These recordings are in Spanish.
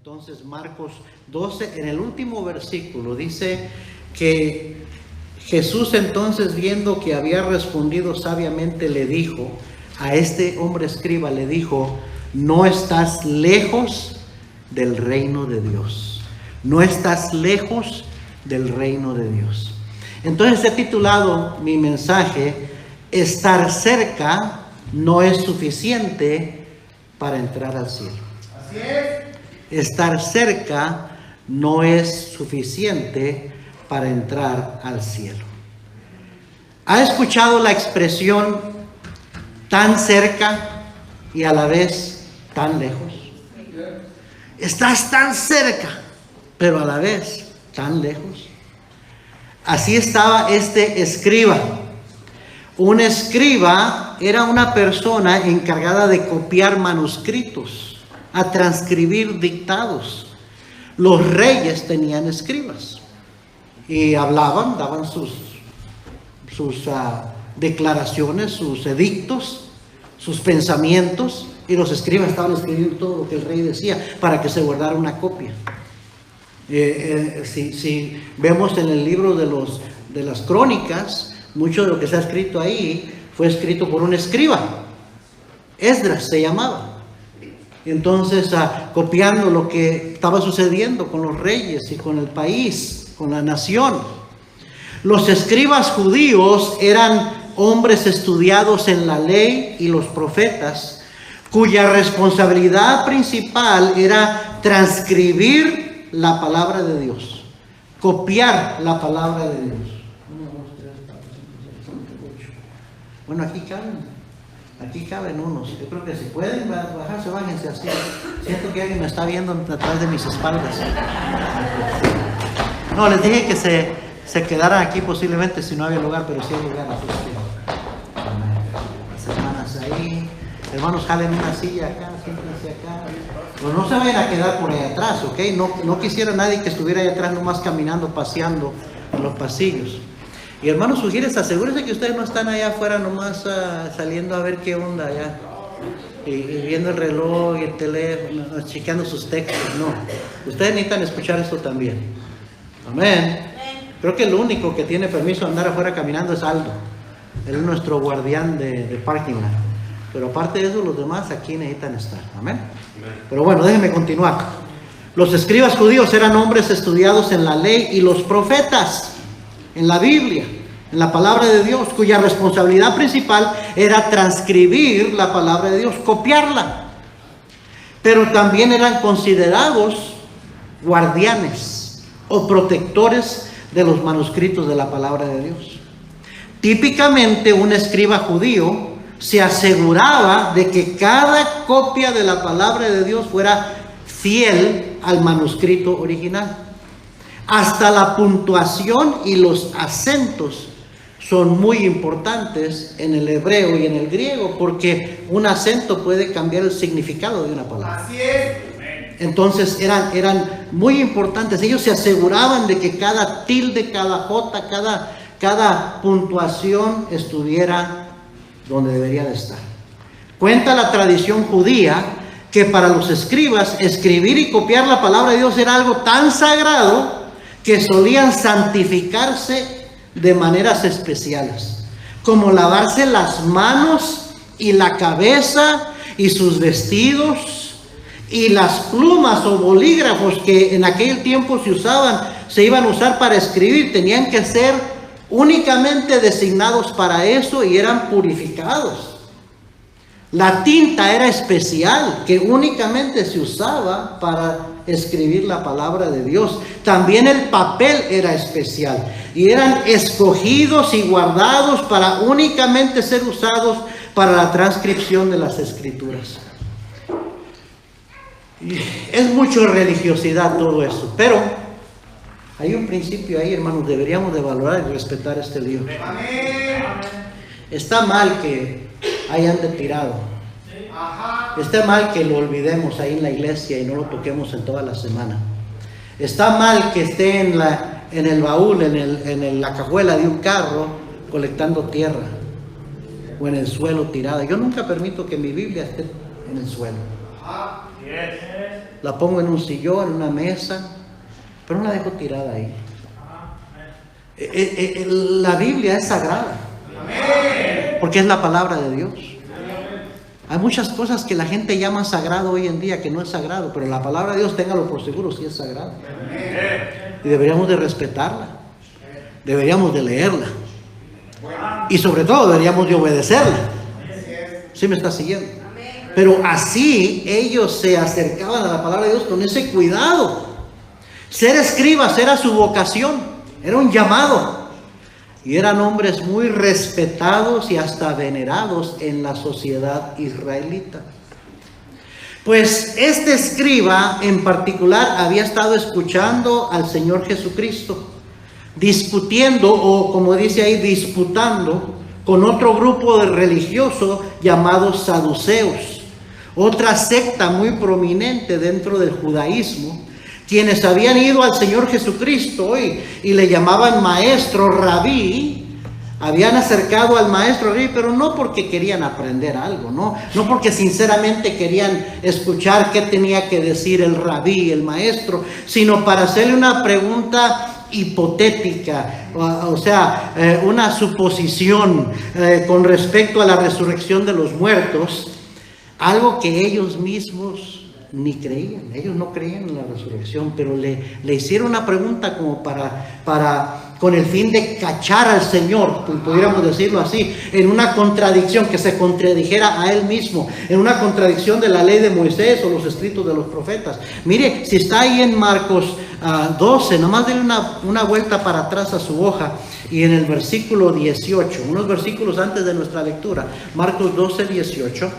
Entonces Marcos 12, en el último versículo, dice que Jesús entonces, viendo que había respondido sabiamente, le dijo a este hombre escriba, le dijo: no estás lejos del reino de Dios. No estás lejos del reino de Dios. Entonces he titulado mi mensaje: estar cerca no es suficiente para entrar al cielo. Así es. Estar cerca no es suficiente para entrar al cielo. ¿Ha escuchado la expresión tan cerca y a la vez tan lejos? Estás tan cerca, pero a la vez tan lejos. Así estaba este escriba. Un escriba era una persona encargada de copiar manuscritos, a transcribir dictados. Los reyes tenían escribas y hablaban, daban sus declaraciones, sus edictos, sus pensamientos, y los escribas estaban escribiendo todo lo que el rey decía para que se guardara una copia. Si vemos en el libro de las crónicas, mucho de lo que está escrito ahí fue escrito por un escriba. Esdras se llamaba. Entonces, copiando lo que estaba sucediendo con los reyes y con el país, con la nación. Los escribas judíos eran hombres estudiados en la ley y los profetas, cuya responsabilidad principal era transcribir la palabra de Dios, copiar la palabra de Dios. 1, 2, 3, 4, 5, 6, 7, 8. Bueno, aquí caben unos. Yo creo que si pueden bajarse, bájense así. Siento que alguien me está viendo atrás de mis espaldas. No, les dije que se quedaran aquí posiblemente si no había lugar, pero sí hay lugar. Las hermanas ahí. Hermanos, jalen una silla acá, siéntense acá. Pero no se vayan a quedar por ahí atrás, ¿ok? No quisiera nadie que estuviera ahí atrás nomás caminando, paseando en los pasillos. Y hermanos, sugieres, asegúrense que ustedes no están allá afuera nomás saliendo a ver qué onda allá. Y viendo el reloj y el teléfono, chequeando sus textos. No, ustedes necesitan escuchar esto también. Amén. Creo que el único que tiene permiso de andar afuera caminando es Aldo. Él es nuestro guardián de parking lot. Pero aparte de eso, los demás aquí necesitan estar. Amén. Pero bueno, déjenme continuar. Los escribas judíos eran hombres estudiados en la ley y los profetas, en la Biblia, en la palabra de Dios, cuya responsabilidad principal era transcribir la palabra de Dios, copiarla. Pero también eran considerados guardianes o protectores de los manuscritos de la palabra de Dios. Típicamente un escriba judío se aseguraba de que cada copia de la palabra de Dios fuera fiel al manuscrito original. Hasta la puntuación y los acentos son muy importantes en el hebreo y en el griego, porque un acento puede cambiar el significado de una palabra. Así es. Entonces eran muy importantes. Ellos se aseguraban de que cada tilde, cada jota, cada puntuación estuviera donde debería de estar. Cuenta la tradición judía que para los escribas escribir y copiar la palabra de Dios era algo tan sagrado que solían santificarse de maneras especiales, como lavarse las manos y la cabeza y sus vestidos, y las plumas o bolígrafos que en aquel tiempo se iban a usar para escribir, tenían que ser únicamente designados para eso y eran purificados. La tinta era especial, que únicamente se usaba para escribir la palabra de Dios. También el papel era especial y eran escogidos y guardados para únicamente ser usados para la transcripción de las escrituras. Es mucho religiosidad todo eso, pero hay un principio ahí, hermanos. Deberíamos de valorar y respetar este libro. Está mal que hayan retirado. Está mal que lo olvidemos ahí en la iglesia y no lo toquemos en toda la semana. Está mal que esté en el baúl, en la cajuela de un carro, colectando tierra o en el suelo tirada. Yo nunca permito que mi Biblia esté en el suelo. la pongo en un sillón, en una mesa, pero no la dejo tirada ahí. La Biblia es sagrada, porque es la palabra de Dios. Hay muchas cosas que la gente llama sagrado hoy en día que no es sagrado, pero la palabra de Dios, téngalo por seguro, sí es sagrada. Y deberíamos de respetarla, deberíamos de leerla, y sobre todo deberíamos de obedecerla. ¿Sí me está siguiendo? Pero así ellos se acercaban a la palabra de Dios con ese cuidado. Ser escribas era su vocación, era un llamado. Y eran hombres muy respetados y hasta venerados en la sociedad israelita. Pues este escriba en particular había estado escuchando al Señor Jesucristo, discutiendo, o como dice ahí, disputando con otro grupo de religiosos llamados saduceos, otra secta muy prominente dentro del judaísmo, quienes habían ido al Señor Jesucristo y le llamaban maestro, rabí. Habían acercado al maestro rabí, pero no porque querían aprender algo, no porque sinceramente querían escuchar qué tenía que decir el rabí, el maestro, sino para hacerle una pregunta hipotética, o sea, una suposición con respecto a la resurrección de los muertos, algo que ellos mismos ni creían. Ellos no creían en la resurrección, pero le hicieron una pregunta como con el fin de cachar al Señor, pudiéramos decirlo así, en una contradicción, que se contradijera a él mismo, en una contradicción de la ley de Moisés o los escritos de los profetas. Mire, si está ahí en Marcos 12, nomás denle una vuelta para atrás a su hoja, y en el versículo 18, unos versículos antes de nuestra lectura, Marcos 12, 18,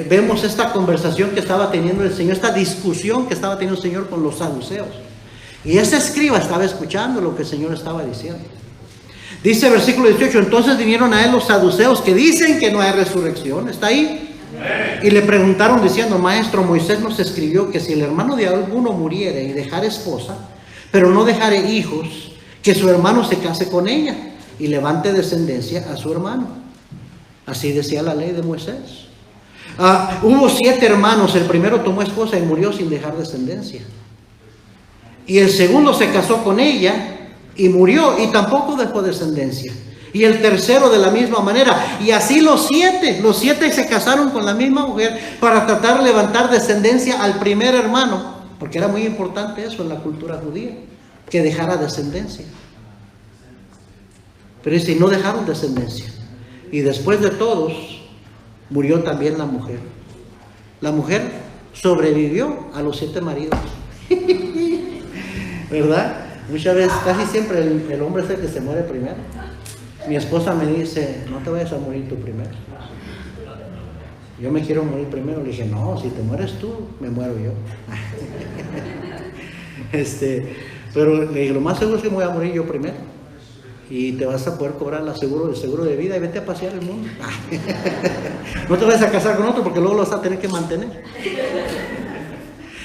vemos esta conversación que estaba teniendo el Señor, esta discusión que estaba teniendo el Señor con los saduceos. Y ese escriba estaba escuchando lo que el Señor estaba diciendo. Dice versículo 18, entonces vinieron a él los saduceos que dicen que no hay resurrección. ¿Está ahí? Y le preguntaron diciendo, maestro, Moisés nos escribió que si el hermano de alguno muriere y dejare esposa, pero no dejare hijos, que su hermano se case con ella y levante descendencia a su hermano. Así decía la ley de Moisés. Hubo 7 hermanos, el primero tomó esposa y murió sin dejar descendencia. Y el segundo se casó con ella y murió y tampoco dejó descendencia. Y el tercero de la misma manera. Y así los 7 se casaron con la misma mujer para tratar de levantar descendencia al primer hermano. Porque era muy importante eso en la cultura judía, que dejara descendencia. Pero dice, no dejaron descendencia. Y después de todos, murió también la mujer. La mujer sobrevivió a los 7 maridos. ¿Verdad? Muchas veces, casi siempre el hombre es el que se muere primero. Mi esposa me dice, no te vayas a morir tú primero. Yo me quiero morir primero. Le dije, no, si te mueres tú, me muero yo. Pero le dije, lo más seguro es que me voy a morir yo primero. Y te vas a poder cobrar el seguro de vida y vete a pasear el mundo. No te vayas a casar con otro porque luego lo vas a tener que mantener.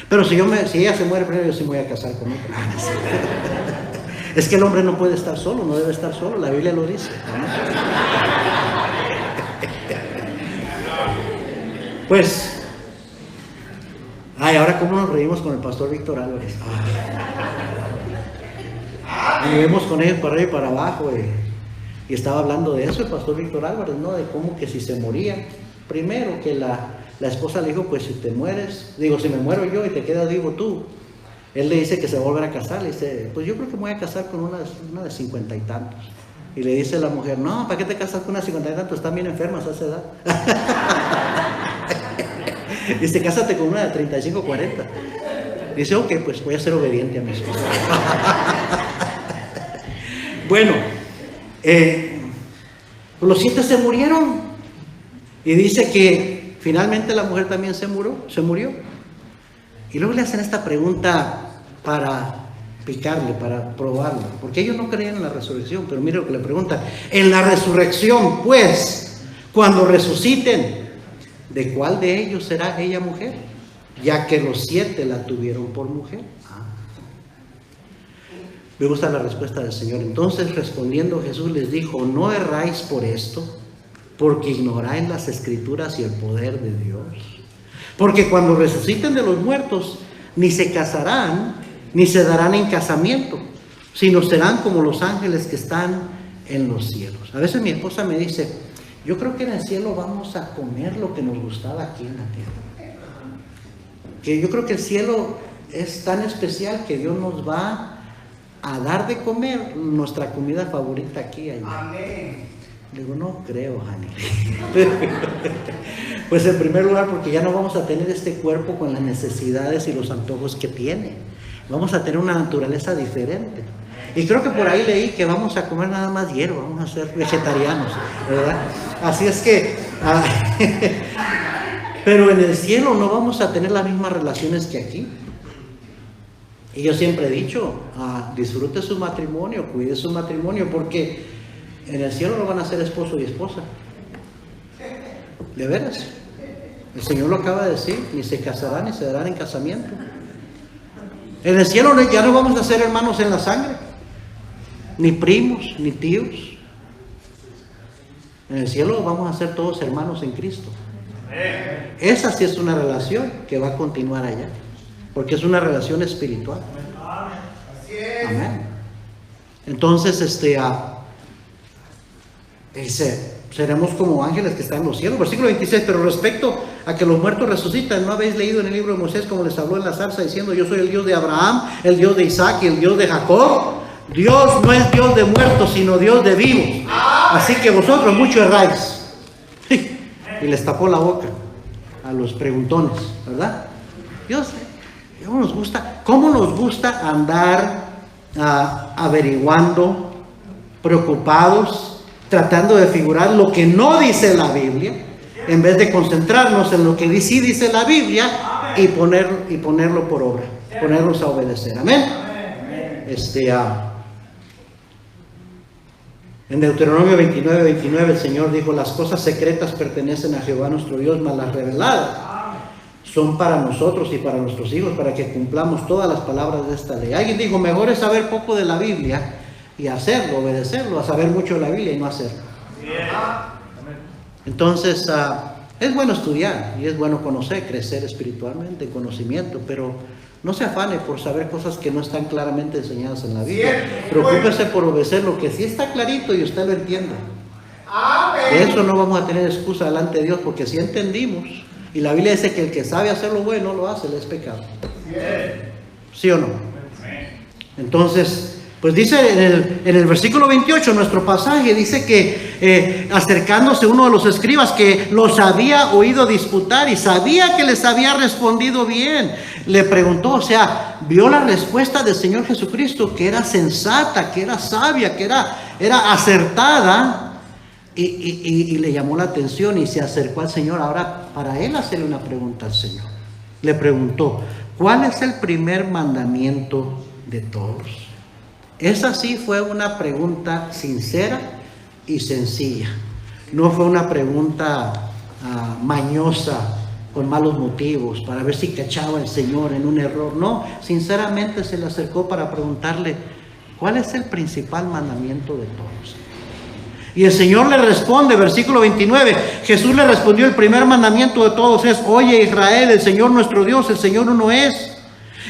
Pero si ella se muere primero, yo sí me voy a casar con otro. Es que el hombre no puede estar solo, no debe estar solo, la Biblia lo dice. Pues, ahora cómo nos reímos con el pastor Víctor Álvarez. Y vemos con ellos para arriba y para abajo, y estaba hablando de eso el pastor Víctor Álvarez, ¿no? De cómo que si se moría, primero que la esposa le dijo, pues si te mueres, si me muero yo y te quedas vivo tú, él le dice que se va a volver a casar, le dice, pues yo creo que me voy a casar con una de 50 y tantos. Y le dice la mujer, no, ¿para qué te casas con una de 50 y tantos? Están bien enfermas a esa edad. Dice, cásate con una de 35 40. Dice, ok, pues voy a ser obediente a mi esposa. Bueno, los 7 se murieron. Y dice que finalmente la mujer también se murió. Y luego le hacen esta pregunta para picarle, para probarlo. Porque ellos no creían en la resurrección. Pero mire lo que le preguntan. En la resurrección, pues, cuando resuciten, ¿de cuál de ellos será ella mujer? Ya que los 7 la tuvieron por mujer. Me gusta la respuesta del Señor. Entonces respondiendo Jesús les dijo, no erráis por esto, porque ignoráis las Escrituras y el poder de Dios. Porque cuando resuciten de los muertos, ni se casarán, ni se darán en casamiento, sino serán como los ángeles que están en los cielos. A veces mi esposa me dice, yo creo que en el cielo vamos a comer lo que nos gustaba aquí en la tierra. Que yo creo que el cielo es tan especial que Dios nos va a dar de comer nuestra comida favorita aquí y allá. Amén. Digo, no creo, Jani. Pues en primer lugar porque ya no vamos a tener este cuerpo con las necesidades y los antojos que tiene. Vamos a tener una naturaleza diferente. Y creo que por ahí leí que vamos a comer nada más hierba, vamos a ser vegetarianos, ¿verdad? Así es que, pero en el cielo no vamos a tener las mismas relaciones que aquí. Y yo siempre he dicho, disfrute su matrimonio, cuide su matrimonio, porque en el cielo no van a ser esposo y esposa. De veras. El Señor lo acaba de decir, ni se casarán ni se darán en casamiento. En el cielo ya no vamos a ser hermanos en la sangre, ni primos, ni tíos. En el cielo vamos a ser todos hermanos en Cristo. Esa sí es una relación que va a continuar allá, porque es una relación espiritual. Amén. Entonces, dice, seremos como ángeles que están en los cielos. Versículo 26, pero respecto a que los muertos resucitan, ¿no habéis leído en el libro de Moisés como les habló en la zarza diciendo, yo soy el Dios de Abraham, el Dios de Isaac y el Dios de Jacob? Dios no es Dios de muertos, sino Dios de vivos. Así que vosotros mucho erráis. Y les tapó la boca a los preguntones, ¿verdad? Dios nos gusta, ¿cómo nos gusta andar averiguando, preocupados, tratando de figurar lo que no dice la Biblia, en vez de concentrarnos en lo que sí dice la Biblia y ponerlo por obra, ponernos a obedecer? Amén. En Deuteronomio 29:29 el Señor dijo, las cosas secretas pertenecen a Jehová nuestro Dios, mas las reveladas son para nosotros y para nuestros hijos, para que cumplamos todas las palabras de esta ley. Alguien dijo, mejor es saber poco de la Biblia y hacerlo, obedecerlo, a saber mucho de la Biblia y no hacerlo. Entonces, es bueno estudiar y es bueno conocer, crecer espiritualmente, en conocimiento, pero no se afane por saber cosas que no están claramente enseñadas en la Biblia. Preocúpese por obedecer lo que sí está clarito y usted lo entiende. De eso no vamos a tener excusa delante de Dios, porque si entendimos, y la Biblia dice que el que sabe hacer lo bueno lo hace, le es pecado. ¿Sí o no? Entonces, pues dice en el versículo 28, nuestro pasaje, dice que acercándose uno de los escribas que los había oído disputar y sabía que les había respondido bien, le preguntó, o sea, vio la respuesta del Señor Jesucristo, que era sensata, que era sabia, que era acertada, y le llamó la atención y se acercó al Señor. Ahora, para él hacerle una pregunta al Señor, le preguntó, ¿cuál es el primer mandamiento de todos? Esa sí fue una pregunta sincera y sencilla. No fue una pregunta mañosa, con malos motivos, para ver si cachaba el Señor en un error. No, sinceramente se le acercó para preguntarle, ¿cuál es el principal mandamiento de todos? Y el Señor le responde, versículo 29, Jesús le respondió, el primer mandamiento de todos es, oye Israel, el Señor nuestro Dios, el Señor uno es.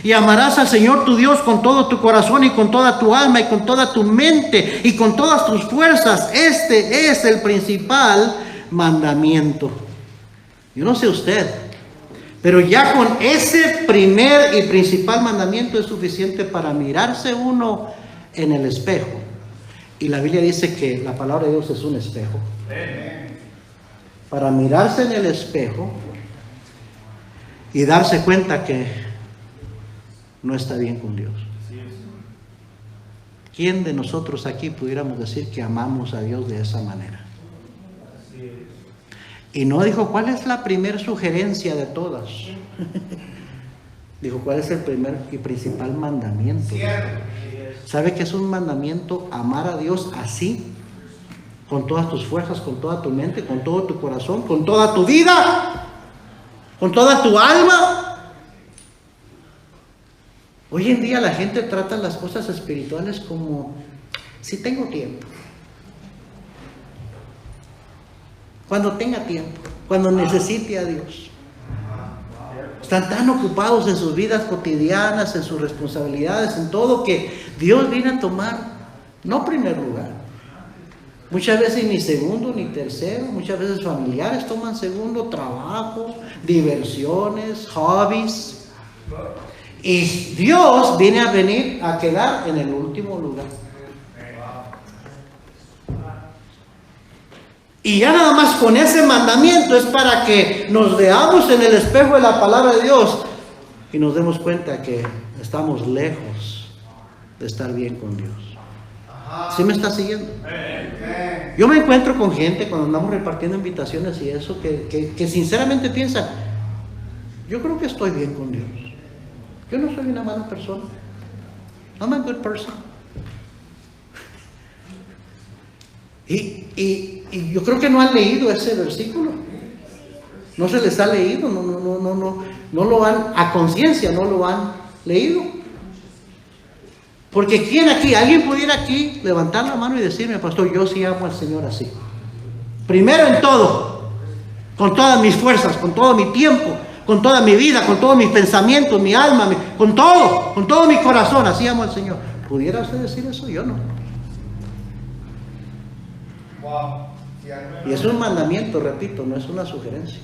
Y amarás al Señor tu Dios con todo tu corazón y con toda tu alma y con toda tu mente y con todas tus fuerzas. Este es el principal mandamiento. Yo no sé usted, pero ya con ese primer y principal mandamiento es suficiente para mirarse uno en el espejo. Y la Biblia dice que la palabra de Dios es un espejo. Para mirarse en el espejo y darse cuenta que no está bien con Dios. ¿Quién de nosotros aquí pudiéramos decir que amamos a Dios de esa manera? Y no dijo, ¿cuál es la primera sugerencia de todas? Dijo, ¿cuál es el primer y principal mandamiento? ¿Sabe que es un mandamiento amar a Dios así? Con todas tus fuerzas, con toda tu mente, con todo tu corazón, con toda tu vida, con toda tu alma. Hoy en día la gente trata las cosas espirituales como, si tengo tiempo, cuando tenga tiempo, cuando necesite a Dios. Están tan ocupados en sus vidas cotidianas, en sus responsabilidades, en todo, que Dios viene a tomar, no primer lugar. Muchas veces ni segundo ni tercero, muchas veces familiares toman segundo, trabajo, diversiones, hobbies. Y Dios viene a quedar en el último lugar. Y ya nada más con ese mandamiento es para que nos veamos en el espejo de la palabra de Dios y nos demos cuenta que estamos lejos de estar bien con Dios. ¿Sí me está siguiendo? Yo me encuentro con gente cuando andamos repartiendo invitaciones y eso que sinceramente piensa, yo creo que estoy bien con Dios. Yo no soy una mala persona. I'm a good person. Y yo creo que no han leído ese versículo. No se les ha leído, no lo han, a conciencia no lo han leído. Porque ¿quién aquí? ¿Alguien pudiera aquí levantar la mano y decirme, pastor, yo sí amo al Señor así? Primero en todo, con todas mis fuerzas, con todo mi tiempo, con toda mi vida, con todos mis pensamientos, mi alma, con todo mi corazón, así amo al Señor. ¿Pudiera usted decir eso? Yo no. Y es un mandamiento, repito, no es una sugerencia.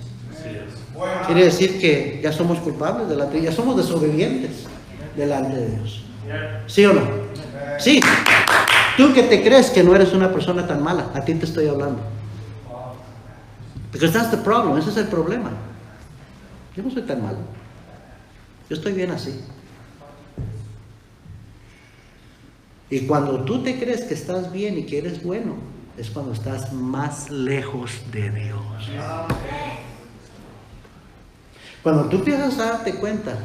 Quiere decir que ya somos culpables delante de Dios, ya somos desobedientes delante de Dios. ¿Sí o no? Sí. Tú que te crees que no eres una persona tan mala, a ti te estoy hablando. Because that's the problem, ese es el problema. Yo no soy tan malo. Yo estoy bien así. Y cuando tú te crees que estás bien y que eres bueno, es cuando estás más lejos de Dios. Cuando tú empiezas a darte cuenta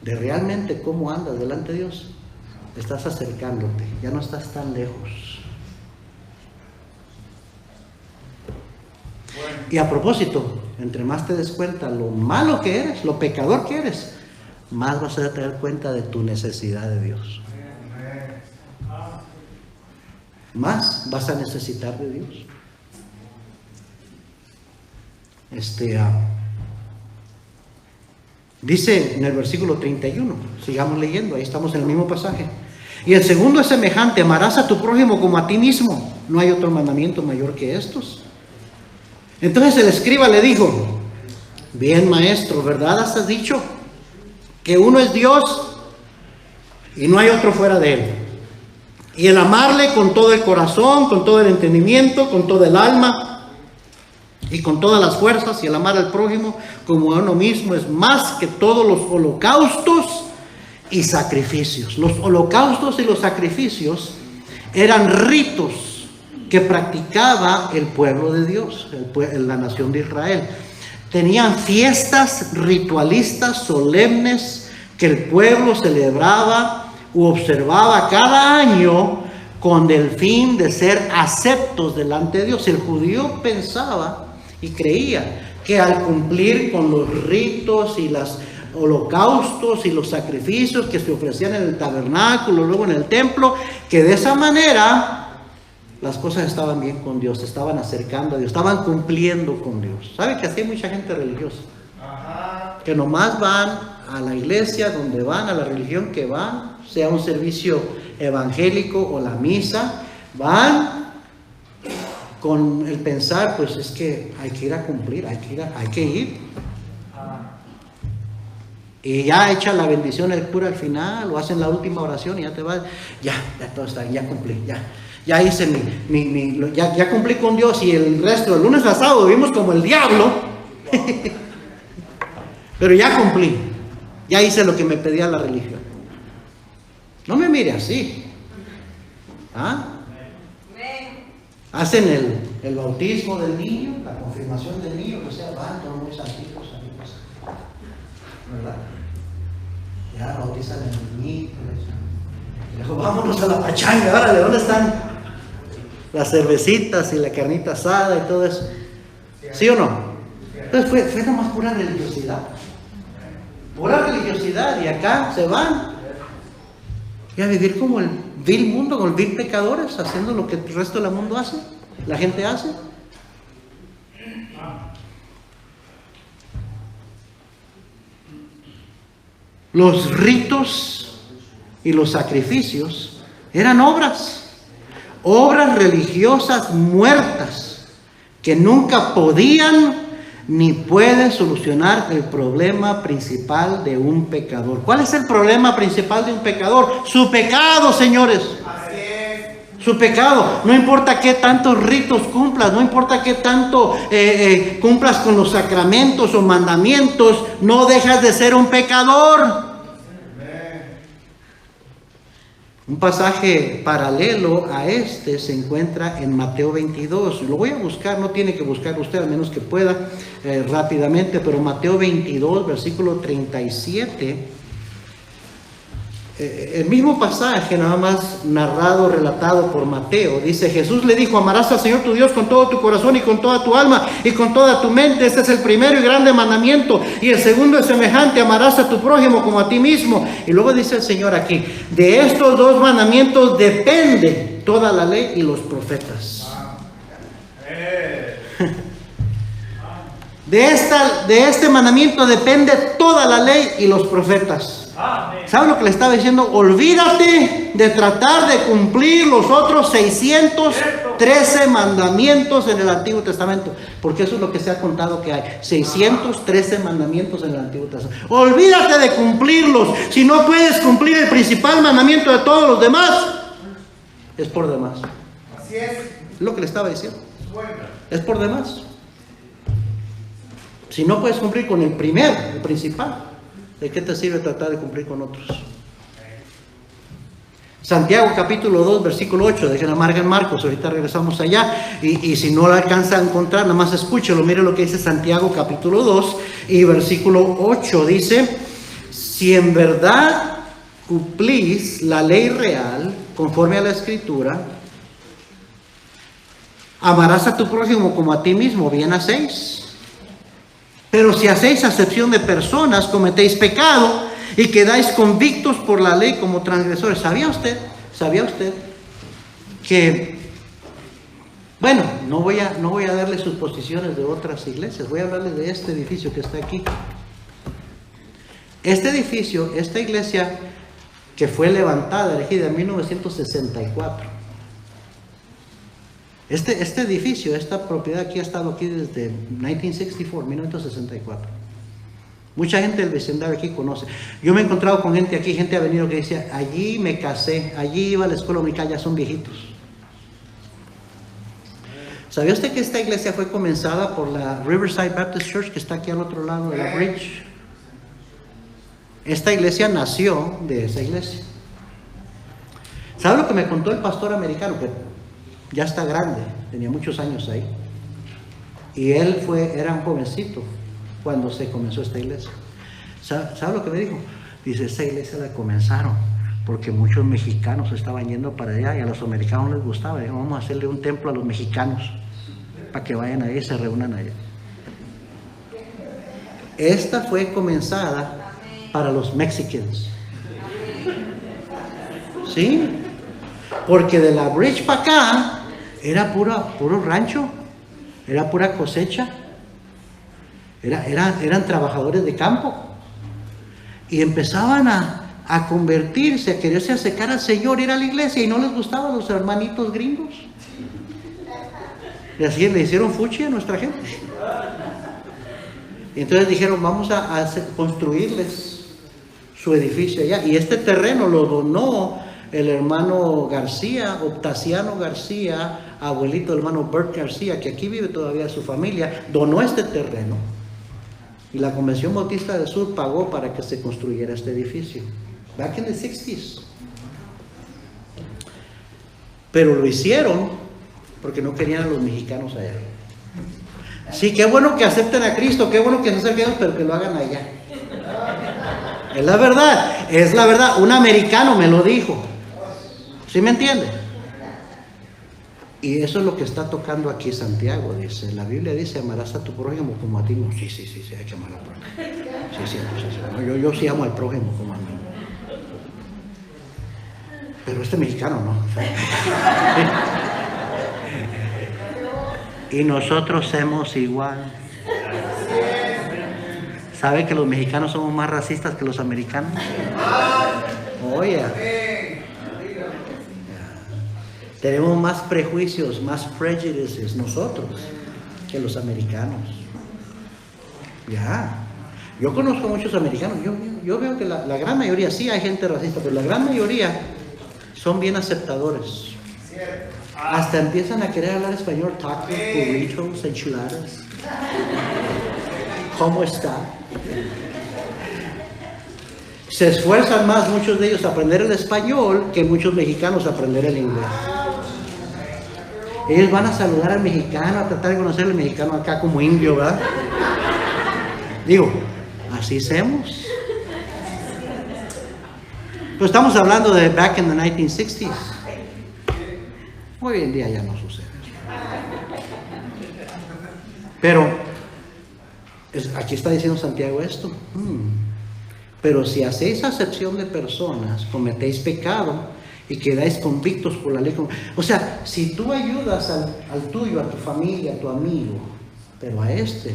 de realmente cómo andas delante de Dios, estás acercándote, ya no estás tan lejos. Y a propósito, entre más te des cuenta lo malo que eres, lo pecador que eres, más vas a dar cuenta de tu necesidad de Dios. Más vas a necesitar de Dios. Dice en el versículo 31, sigamos leyendo, ahí estamos en el mismo pasaje. Y el segundo es semejante: amarás a tu prójimo como a ti mismo. No hay otro mandamiento mayor que estos. Entonces el escriba le dijo: bien, maestro, ¿verdad has dicho? Que uno es Dios y no hay otro fuera de él. Y el amarle con todo el corazón, con todo el entendimiento, con todo el alma y con todas las fuerzas, y el amar al prójimo como a uno mismo es más que todos los holocaustos y sacrificios. Los holocaustos y los sacrificios eran ritos que practicaba el pueblo de Dios, la nación de Israel. Tenían fiestas ritualistas solemnes que el pueblo celebraba u observaba cada año con el fin de ser aceptos delante de Dios. El judío pensaba y creía que al cumplir con los ritos y los holocaustos y los sacrificios que se ofrecían en el tabernáculo, luego en el templo, que de esa manera las cosas estaban bien con Dios, se estaban acercando a Dios, estaban cumpliendo con Dios. ¿Sabe que así hay mucha gente religiosa? Que nomás van a la iglesia donde van, a la religión que van, sea un servicio evangélico o la misa, van con el pensar, pues es que hay que ir a cumplir, hay que ir. Y ya echa la bendición el cura al final, o hacen la última oración y ya te vas, ya todo está bien, ya cumplí, ya hice ya cumplí con Dios, y el resto, el lunes a sábado vivimos como el diablo, pero ya cumplí, ya hice lo que me pedía la religión. No me mire así. Hacen el bautismo del niño, la confirmación del niño, que sea, van todos muy santitos, amigos, ¿verdad? Ya bautizan el niño. Dijo, vámonos a la pachanga, órale, ¿dónde están las cervecitas y la carnita asada y todo eso? ¿Sí o no? Entonces fue nomás pura religiosidad. Pura religiosidad, y acá se van y a vivir como el vil mundo, como el vil pecadores, haciendo lo que el resto del mundo hace, la gente hace. Los ritos y los sacrificios eran obras religiosas muertas que nunca podían ni pueden solucionar el problema principal de un pecador. ¿Cuál es el problema principal de un pecador? Su pecado, señores. Su pecado. No importa qué tantos ritos cumplas, no importa qué tanto cumplas con los sacramentos o mandamientos, no dejas de ser un pecador. Un pasaje paralelo a este se encuentra en Mateo 22. Lo voy a buscar, no tiene que buscar usted, a menos que pueda rápidamente, pero Mateo 22, versículo 37. El mismo pasaje, nada más narrado, relatado por Mateo. Dice: Jesús le dijo: amarás al Señor tu Dios con todo tu corazón y con toda tu alma y con toda tu mente. Este es el primero y grande mandamiento. Y el segundo es semejante: amarás a tu prójimo como a ti mismo. Y luego dice el Señor aquí: de estos dos mandamientos depende toda la ley y los profetas. De este mandamiento depende toda la ley y los profetas. ¿Sabe lo que le estaba diciendo? Olvídate de tratar de cumplir los otros 613 mandamientos en el Antiguo Testamento, porque eso es lo que se ha contado que hay, 613 mandamientos en el Antiguo Testamento. Olvídate de cumplirlos. Si no puedes cumplir el principal mandamiento de todos los demás, es por demás. Así es. Es lo que le estaba diciendo. Es por demás. Si no puedes cumplir con el principal, ¿de qué te sirve tratar de cumplir con otros? Santiago capítulo 2 versículo 8, dejen la marca en Marcos, ahorita regresamos allá, y si no la alcanza a encontrar, nada más escúchelo, mire lo que dice Santiago capítulo 2 y versículo 8, dice: si en verdad cumplís la ley real conforme a la Escritura, amarás a tu prójimo como a ti mismo, bien hacéis. Pero si hacéis acepción de personas, cometéis pecado y quedáis convictos por la ley como transgresores. ¿Sabía usted que, bueno, no voy a darle suposiciones de otras iglesias, voy a hablarle de este edificio que está aquí. Este edificio, esta iglesia que fue levantada, erigida en 1964. Este edificio, esta propiedad aquí ha estado aquí desde 1964. Mucha gente del vecindario aquí conoce. Yo me he encontrado con gente aquí, gente ha venido que decía: allí me casé, allí iba a la escuela dominical, ya son viejitos. ¿Sabía usted que esta iglesia fue comenzada por la Riverside Baptist Church, que está aquí al otro lado de la bridge? Esta iglesia nació de esa iglesia. ¿Sabe lo que me contó el pastor americano? Que ya está grande, tenía muchos años ahí. Y él era un jovencito cuando se comenzó esta iglesia. ¿Sabe lo que me dijo? Dice: esta iglesia la comenzaron porque muchos mexicanos estaban yendo para allá y a los americanos les gustaba. Dijo: vamos a hacerle un templo a los mexicanos para que vayan ahí y se reúnan allá. Esta fue comenzada para los mexicanos. ¿Sí? Porque de la bridge para acá era puro rancho, era pura cosecha, eran trabajadores de campo, y empezaban a convertirse, a quererse acercar al Señor, ir a la iglesia, y no les gustaban los hermanitos gringos, y así le hicieron fuchi a nuestra gente. Y entonces dijeron: vamos a construirles su edificio allá, y este terreno lo donó el hermano García, Octaciano García, abuelito del hermano Bert García, que aquí vive todavía su familia, donó este terreno. Y la Convención Bautista del Sur pagó para que se construyera este edificio. Back in the 60s. Pero lo hicieron porque no querían a los mexicanos allá. Sí, qué bueno que acepten a Cristo, qué bueno que se acerquen a Dios, pero que lo hagan allá. Es la verdad. Un americano me lo dijo. ¿Sí me entiende? Y eso es lo que está tocando aquí Santiago. Dice, la Biblia dice: amarás a tu prójimo como a ti mismo. Sí, hay que amar al prójimo. Sí. No, yo sí amo al prójimo como a mí. Pero este mexicano no. Y nosotros somos igual. ¿Sabe que los mexicanos somos más racistas que los americanos? Oye. Tenemos más prejuicios, más prejudices nosotros que los americanos. Ya. Yo conozco muchos americanos. Yo veo que la gran mayoría, sí hay gente racista, pero la gran mayoría son bien aceptadores. Hasta empiezan a querer hablar español, tacos, burritos, enchiladas. ¿Cómo está? Se esfuerzan más muchos de ellos a aprender el español que muchos mexicanos a aprender el inglés. Ellos van a saludar al mexicano, a tratar de conocer al mexicano acá como indio, ¿verdad? Digo, así hacemos. Pero estamos hablando de back in the 1960s. Hoy en día ya no sucede. Pero aquí está diciendo Santiago esto. Pero si hacéis acepción de personas, cometéis pecado y quedáis convictos por la ley. O sea, si tú ayudas al tuyo, a tu familia, a tu amigo, pero a este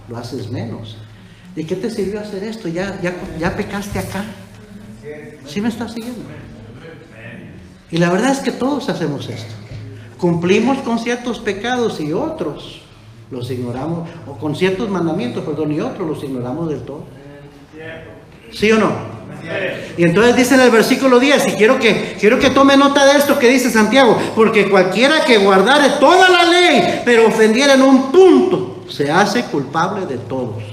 lo haces menos, ¿de qué te sirvió hacer esto? Ya pecaste acá. ¿Sí me estás siguiendo? Y la verdad es que todos hacemos esto. Cumplimos con ciertos pecados y otros los ignoramos, o con ciertos mandamientos, perdón, y otros los ignoramos del todo. ¿Sí o no? Y entonces dice en el versículo 10, y quiero que tome nota de esto que dice Santiago, porque cualquiera que guardare toda la ley, pero ofendiera en un punto, se hace culpable de todos.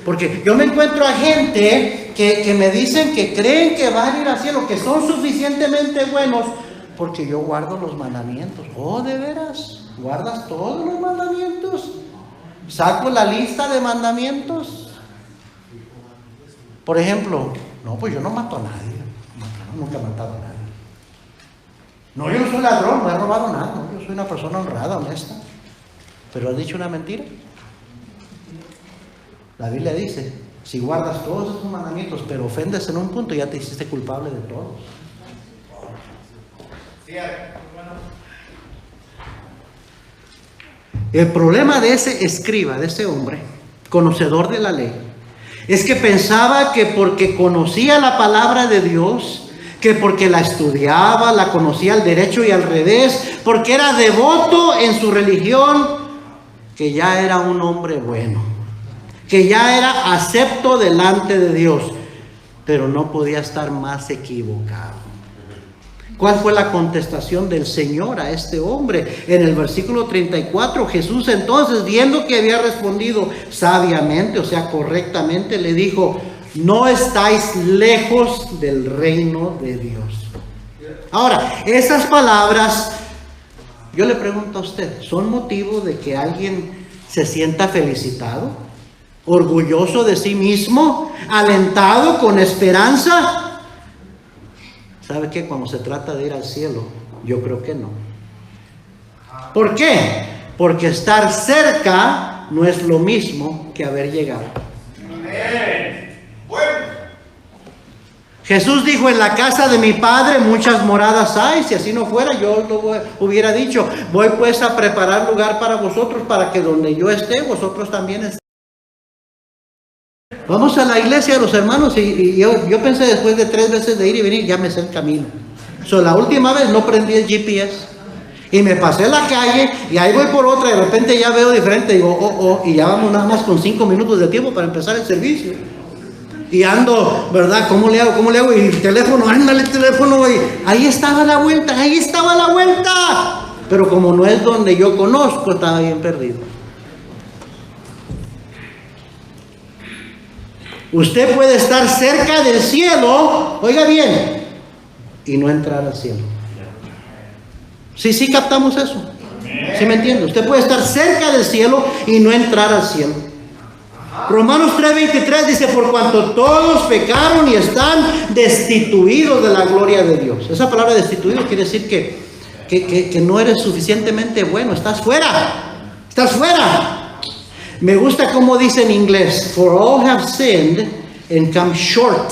Porque yo me encuentro a gente que me dicen que creen que van a ir al cielo, que son suficientemente buenos, porque yo guardo los mandamientos. Oh, ¿de veras? ¿Guardas todos los mandamientos? ¿Saco la lista de mandamientos? Por ejemplo, no, pues yo no mato a nadie. Nunca he matado a nadie. No, yo no soy ladrón, no he robado nada. No, yo soy una persona honrada, honesta. ¿Pero has dicho una mentira? La Biblia dice, si guardas todos esos mandamientos, pero ofendes en un punto, ya te hiciste culpable de todos. El problema de ese escriba, de ese hombre, conocedor de la ley, es que pensaba que porque conocía la palabra de Dios, que porque la estudiaba, la conocía al derecho y al revés, porque era devoto en su religión, que ya era un hombre bueno, que ya era acepto delante de Dios, pero no podía estar más equivocado. ¿Cuál fue la contestación del Señor a este hombre? En el versículo 34, Jesús entonces, viendo que había respondido sabiamente, o sea, correctamente, le dijo, no estáis lejos del reino de Dios. Ahora, esas palabras, yo le pregunto a usted, ¿son motivo de que alguien se sienta felicitado, orgulloso de sí mismo, alentado, con esperanza? ¿Sabe qué? Cuando se trata de ir al cielo, yo creo que no. ¿Por qué? Porque estar cerca no es lo mismo que haber llegado. Jesús dijo, en la casa de mi Padre muchas moradas hay. Si así no fuera, yo lo hubiera dicho, voy pues a preparar lugar para vosotros, para que donde yo esté, vosotros también estéis. Vamos a la iglesia de los hermanos y yo pensé, después de 3 veces de ir y venir, ya me sé el camino. La última vez no prendí el GPS y me pasé la calle y ahí voy por otra y de repente ya veo diferente, digo, y ya vamos nada más con 5 minutos de tiempo para empezar el servicio. Y ando, ¿verdad? ¿Cómo le hago? Y el teléfono, ándale el teléfono, y ahí estaba la vuelta. Pero como no es donde yo conozco, estaba bien perdido. Usted puede estar cerca del cielo, oiga bien, y no entrar al cielo. Sí captamos eso. ¿Sí me entiende? Usted puede estar cerca del cielo y no entrar al cielo. Romanos 3:23 dice, por cuanto todos pecaron y están destituidos de la gloria de Dios. Esa palabra destituido quiere decir que no eres suficientemente bueno, estás fuera. Me gusta cómo dice en inglés, for all have sinned and come short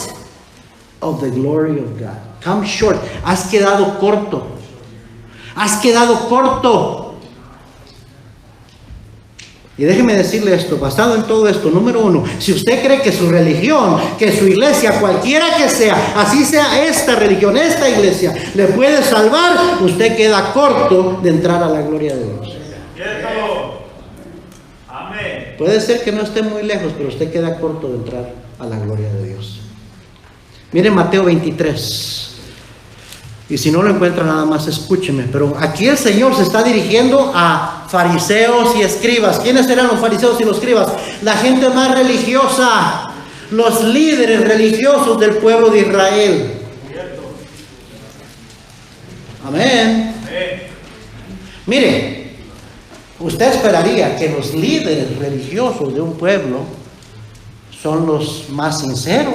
of the glory of God. Come short, has quedado corto. Y déjeme decirle esto, basado en todo esto, número uno, si usted cree que su religión, que su iglesia, cualquiera que sea, así sea esta religión, esta iglesia, le puede salvar, usted queda corto de entrar a la gloria de Dios. Amén. Puede ser que no esté muy lejos, pero usted queda corto de entrar a la gloria de Dios. Miren Mateo 23. Y si no lo encuentra, nada más escúcheme. Pero aquí el Señor se está dirigiendo a fariseos y escribas. ¿Quiénes eran los fariseos y los escribas? La gente más religiosa, los líderes religiosos del pueblo de Israel. Amén. Mire, usted esperaría que los líderes religiosos de un pueblo son los más sinceros,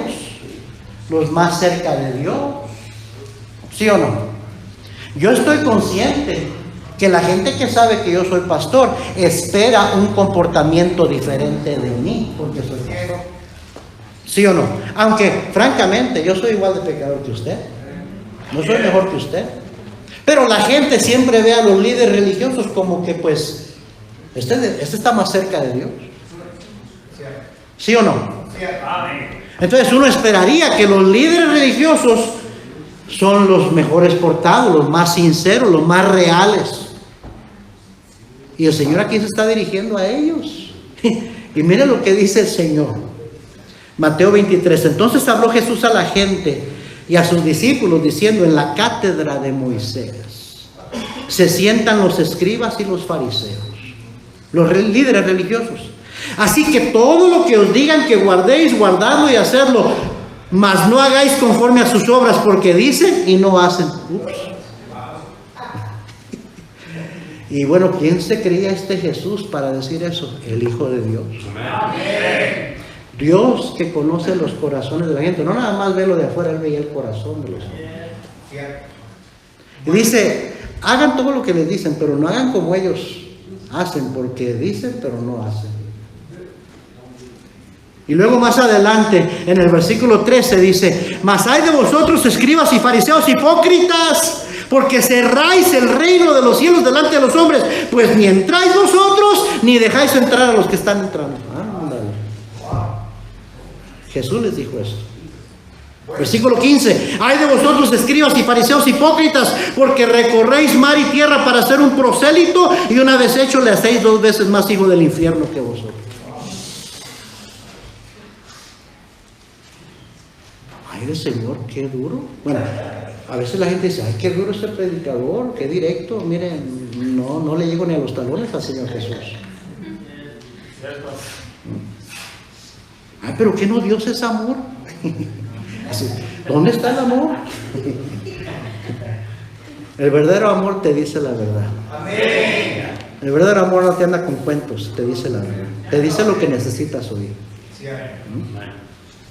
los más cerca de Dios. ¿Sí o no? Yo estoy consciente que la gente que sabe que yo soy pastor espera un comportamiento diferente de mí porque soy pastor. ¿Sí o no? Aunque francamente yo soy igual de pecador que usted. No soy mejor que usted. Pero la gente siempre ve a los líderes religiosos como que pues este está más cerca de Dios. ¿Sí o no? Entonces uno esperaría que los líderes religiosos son los mejores portados, los más sinceros, los más reales. Y el Señor aquí se está dirigiendo a ellos. Y mire lo que dice el Señor. Mateo 23. Entonces habló Jesús a la gente y a sus discípulos diciendo: en la cátedra de Moisés se sientan los escribas y los fariseos, los líderes religiosos. Así que todo lo que os digan que guardéis, guardadlo y hacerlo, mas no hagáis conforme a sus obras, porque dicen y no hacen. Ups. Y bueno, ¿quién se creía este Jesús para decir eso? El Hijo de Dios. Amén. Dios que conoce los corazones de la gente, no nada más ve lo de afuera, Él veía el corazón de los hombres. Y dice: hagan todo lo que les dicen, pero no hagan como ellos hacen, porque dicen pero no hacen. Y luego más adelante, en el versículo 13 dice: mas hay de vosotros, escribas y fariseos hipócritas, porque cerráis el reino de los cielos delante de los hombres, pues ni entráis vosotros, ni dejáis entrar a los que están entrando. Ándale. Jesús les dijo esto. Versículo 15: hay de vosotros, escribas y fariseos hipócritas, porque recorréis mar y tierra para hacer un prosélito, y una vez hecho le hacéis 2 veces más hijo del infierno que vosotros. Ay, el Señor, qué duro. Bueno, a veces la gente dice: ay, qué duro este predicador, qué directo. Miren, no le llego ni a los talones al Señor Jesús. Ay, pero ¿qué no? Dios es amor. ¿Dónde está el amor? El verdadero amor te dice la verdad. Amén. El verdadero amor no te anda con cuentos, te dice la verdad. Te dice lo que necesitas oír.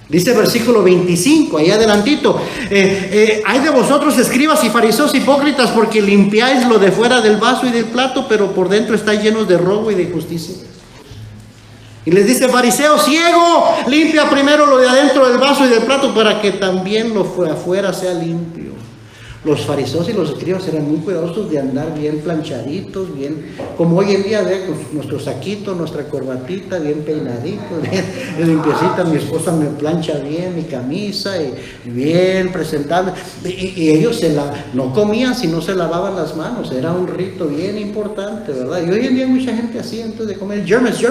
Dice versículo 25, ahí adelantito: hay de vosotros, escribas y fariseos hipócritas, porque limpiáis lo de fuera del vaso y del plato, pero por dentro estáis llenos de robo y de injusticia. Y les dice: fariseo ciego, limpia primero lo de adentro del vaso y del plato, para que también lo de afuera sea limpio. Los fariseos y los escribas eran muy cuidadosos de andar bien planchaditos, bien, como hoy en día, con nuestro saquito, nuestra corbatita, bien peinaditos, bien limpiecita. Mi esposa me plancha bien mi camisa y bien presentable. Y ellos no comían si no se lavaban las manos. Era un rito bien importante, ¿verdad? Y hoy en día hay mucha gente así, antes de comer, germs,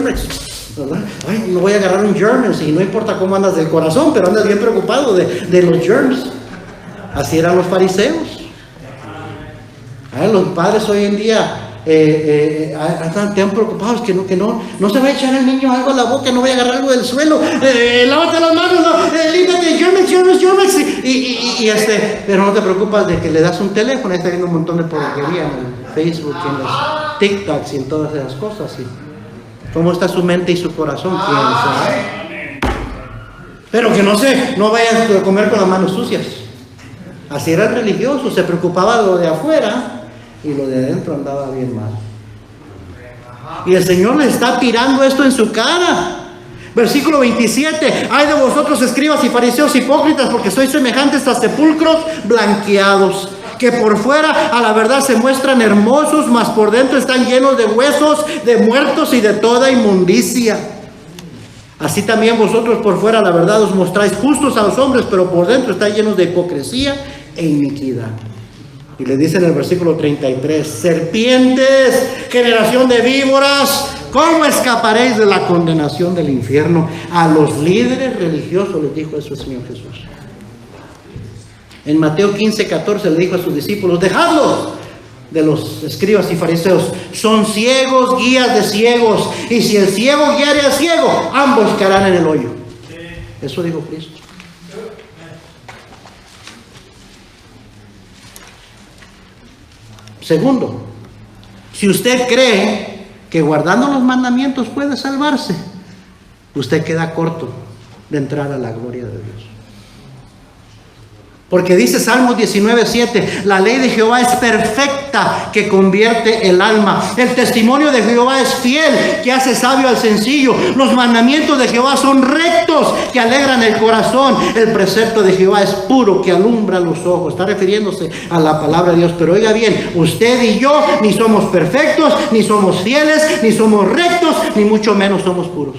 ¿verdad? Ay, no voy a agarrar un germs, y no importa cómo andas del corazón, pero andas bien preocupado de los germs. Así eran los fariseos. Los padres hoy en día están tan preocupados que no se va a echar el niño algo a la boca, no vaya a agarrar algo del suelo. Lávate las manos, límpiate, germs. Pero no te preocupas de que le das un teléfono. Ahí está viendo un montón de porquería en el Facebook, en los TikToks y en todas esas cosas. ¿Sí? ¿Cómo está su mente y su corazón? ¿Quién sabe? Pero que no vayas a comer con las manos sucias. Así era el religioso, se preocupaba de lo de afuera y lo de adentro andaba bien mal. Y el Señor le está tirando esto en su cara. Versículo 27: ay de vosotros, escribas y fariseos hipócritas, porque sois semejantes a sepulcros blanqueados, que por fuera a la verdad se muestran hermosos, mas por dentro están llenos de huesos, de muertos y de toda inmundicia. Así también vosotros por fuera la verdad os mostráis justos a los hombres, pero por dentro estáis llenos de hipocresía e iniquidad. Y le dice en el versículo 33, serpientes, generación de víboras, ¿cómo escaparéis de la condenación del infierno? A los líderes religiosos les dijo eso el Señor Jesús. En Mateo 15:14 le dijo a sus discípulos, dejadlos de los escribas y fariseos, son ciegos, guías de ciegos, y si el ciego guiare al ciego, ambos caerán en el hoyo. Eso dijo Cristo. Segundo, si usted cree que guardando los mandamientos puede salvarse, usted queda corto de entrar a la gloria de Dios. Porque dice Salmos 19:7, la ley de Jehová es perfecta, que convierte el alma. El testimonio de Jehová es fiel, que hace sabio al sencillo. Los mandamientos de Jehová son rectos, que alegran el corazón. El precepto de Jehová es puro, que alumbra los ojos. Está refiriéndose a la palabra de Dios. Pero oiga bien, usted y yo ni somos perfectos, ni somos fieles, ni somos rectos, ni mucho menos somos puros.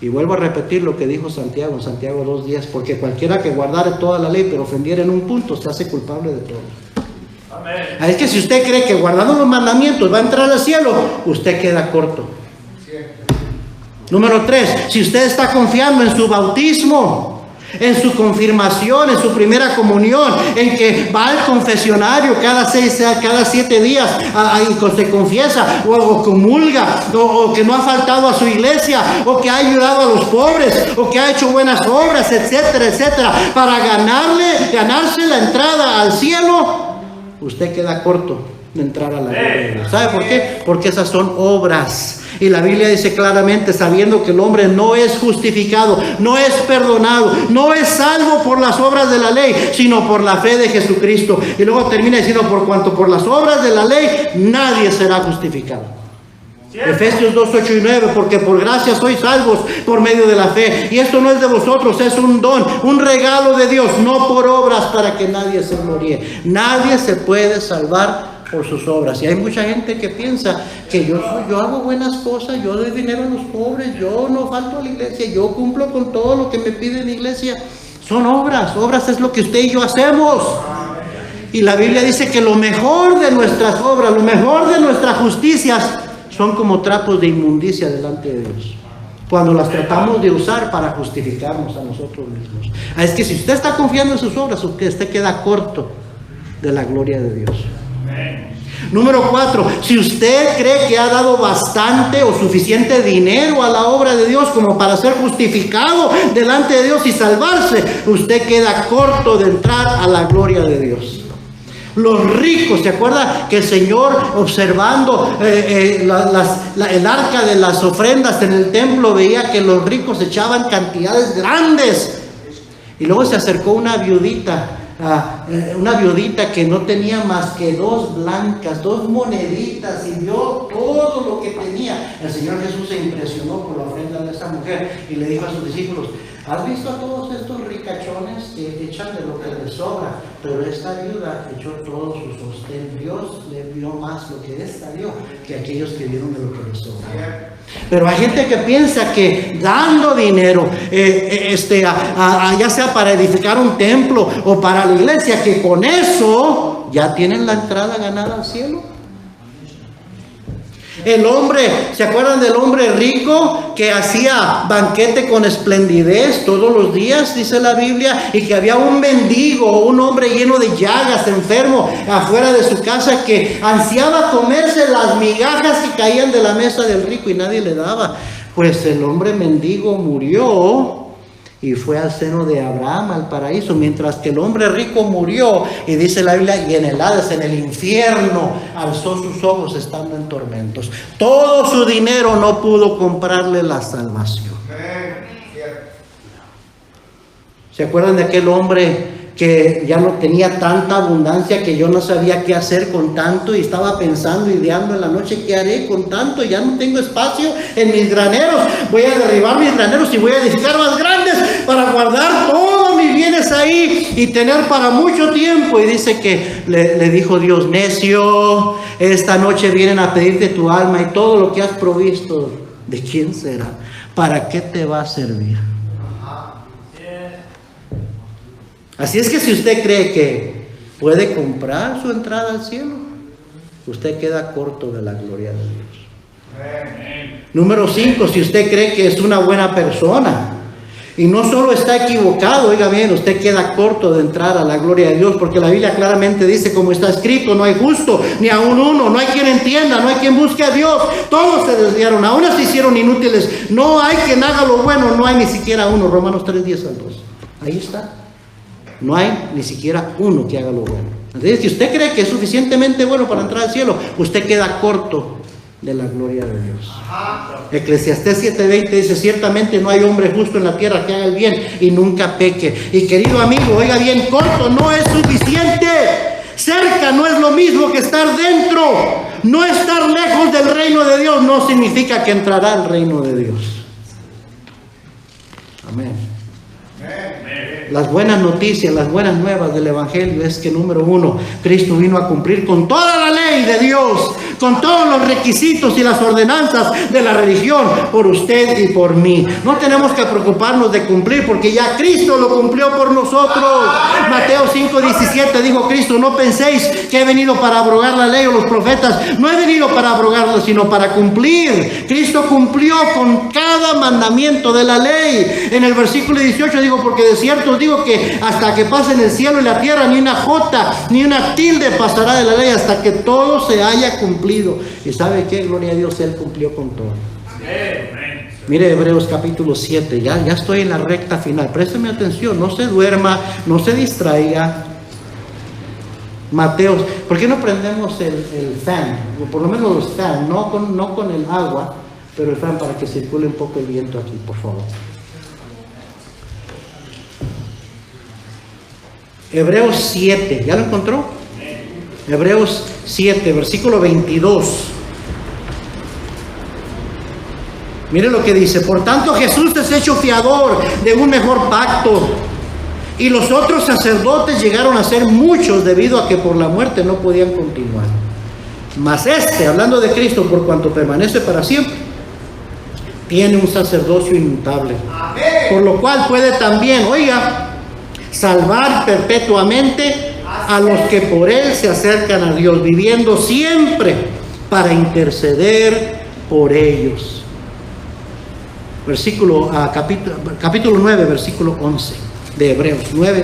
Y vuelvo a repetir lo que dijo Santiago en Santiago 2:10, porque cualquiera que guardare toda la ley pero ofendiera en un punto se hace culpable de todo. Amén. Es que si usted cree que guardando los mandamientos va a entrar al cielo, usted queda corto. Número 3, si usted está confiando en su bautismo, en su confirmación, en su primera comunión, en que va al confesionario cada 7 días y se confiesa, o comulga, o que no ha faltado a su iglesia, o que ha ayudado a los pobres, o que ha hecho buenas obras, etcétera, etcétera, para ganarse la entrada al cielo, usted queda corto de entrar a la gloria. ¿Sabe por qué? Porque esas son obras. Y la Biblia dice claramente, sabiendo que el hombre no es justificado, no es perdonado, no es salvo por las obras de la ley, sino por la fe de Jesucristo. Y luego termina diciendo, por cuanto por las obras de la ley nadie será justificado. Efesios 2:8-9, porque por gracia sois salvos por medio de la fe. Y esto no es de vosotros, es un don, un regalo de Dios, no por obras para que nadie se gloríe. Nadie se puede salvar por sus obras. Y hay mucha gente que piensa que yo hago buenas cosas, yo doy dinero a los pobres, yo no falto a la iglesia, yo cumplo con todo lo que me pide la iglesia. Son obras, obras es lo que usted y yo hacemos. Y la Biblia dice que lo mejor de nuestras obras, lo mejor de nuestras justicias son como trapos de inmundicia delante de Dios, cuando las tratamos de usar para justificarnos a nosotros mismos. Es que si usted está confiando en sus obras, usted queda corto de la gloria de Dios. Número 4, si usted cree que ha dado bastante o suficiente dinero a la obra de Dios como para ser justificado delante de Dios y salvarse, usted queda corto de entrar a la gloria de Dios. Los ricos, ¿se acuerda que el Señor, observando el arca de las ofrendas en el templo, veía que los ricos echaban cantidades grandes? Y luego se acercó una viudita que no tenía más que 2 blancas, 2 moneditas, y vio todo lo que tenía. El Señor Jesús se impresionó por la ofrenda de esa mujer y le dijo a sus discípulos, ¿has visto a todos estos ricachones que echan de lo que les sobra? Pero esta viuda echó todo su sostén. Dios le dio más lo que esta dio que aquellos que dieron de lo que les sobra. Pero hay gente que piensa que dando dinero, ya sea para edificar un templo o para la iglesia, que con eso ya tienen la entrada ganada al cielo. El hombre, ¿se acuerdan del hombre rico que hacía banquete con esplendidez todos los días, dice la Biblia? Y que había un mendigo, un hombre lleno de llagas, enfermo, afuera de su casa, que ansiaba comerse las migajas que caían de la mesa del rico y nadie le daba. Pues el hombre mendigo murió y fue al seno de Abraham, al paraíso, mientras que el hombre rico murió, y dice la Biblia, y en el Hades, en el infierno, alzó sus ojos estando en tormentos. Todo su dinero no pudo comprarle la salvación. ¿Se acuerdan de aquel hombre que ya no tenía tanta abundancia, que yo no sabía qué hacer con tanto, y estaba pensando, ideando en la noche, ¿qué haré con tanto? Ya no tengo espacio en mis graneros, voy a derribar mis graneros y voy a edificar más grandes para guardar todos mis bienes ahí y tener para mucho tiempo. Y dice que le dijo Dios: necio, esta noche vienen a pedirte tu alma y todo lo que has provisto, ¿de quién será? ¿Para qué te va a servir? Así es que si usted cree que puede comprar su entrada al cielo, usted queda corto de la gloria de Dios. Número 5, si usted cree que es una buena persona y no solo está equivocado, oiga bien, usted queda corto de entrar a la gloria de Dios, porque la Biblia claramente dice, como está escrito: no hay justo, ni aun uno, no hay quien entienda, no hay quien busque a Dios, todos se desviaron, aún se hicieron inútiles, no hay quien haga lo bueno, no hay ni siquiera uno. Romanos 3:10 al 2, ahí está. No hay ni siquiera uno que haga lo bueno. Entonces, si usted cree que es suficientemente bueno para entrar al cielo, usted queda corto de la gloria de Dios. Eclesiastés 7:20 dice: ciertamente no hay hombre justo en la tierra que haga el bien y nunca peque. Y querido amigo, oiga bien, corto no es suficiente. Cerca no es lo mismo que estar dentro. No estar lejos del reino de Dios no significa que entrará al reino de Dios. Amén. Las buenas noticias, las buenas nuevas del Evangelio es que, número 1, Cristo vino a cumplir con toda la ley de Dios, con todos los requisitos y las ordenanzas de la religión, por usted y por mí. No tenemos que preocuparnos de cumplir, porque ya Cristo lo cumplió por nosotros. Mateo 5:17 dijo Cristo: no penséis que he venido para abrogar la ley o los profetas. No he venido para abrogarla, sino para cumplir. Cristo cumplió con cada mandamiento de la ley. En el versículo 18 digo: porque de cierto os digo que hasta que pasen el cielo y la tierra, ni una jota ni una tilde pasará de la ley hasta que todo se haya cumplido. ¿Y sabe qué? Gloria a Dios, Él cumplió con todo. Mire Hebreos capítulo 7, ya estoy en la recta final. Présteme atención, no se duerma, no se distraiga. Mateo, ¿por qué no prendemos el fan? O por lo menos los fan, no con el agua, pero el fan, para que circule un poco el viento aquí, por favor. Hebreos 7, ¿ya lo encontró? Hebreos 7, versículo 22. Mire lo que dice: por tanto Jesús es hecho fiador de un mejor pacto, y los otros sacerdotes llegaron a ser muchos debido a que por la muerte no podían continuar. Mas este, hablando de Cristo, por cuanto permanece para siempre, tiene un sacerdocio inmutable, por lo cual puede también, oiga, salvar perpetuamente a los que por Él se acercan a Dios, viviendo siempre para interceder por ellos. Capítulo 9, versículo 11 de Hebreos 9:11.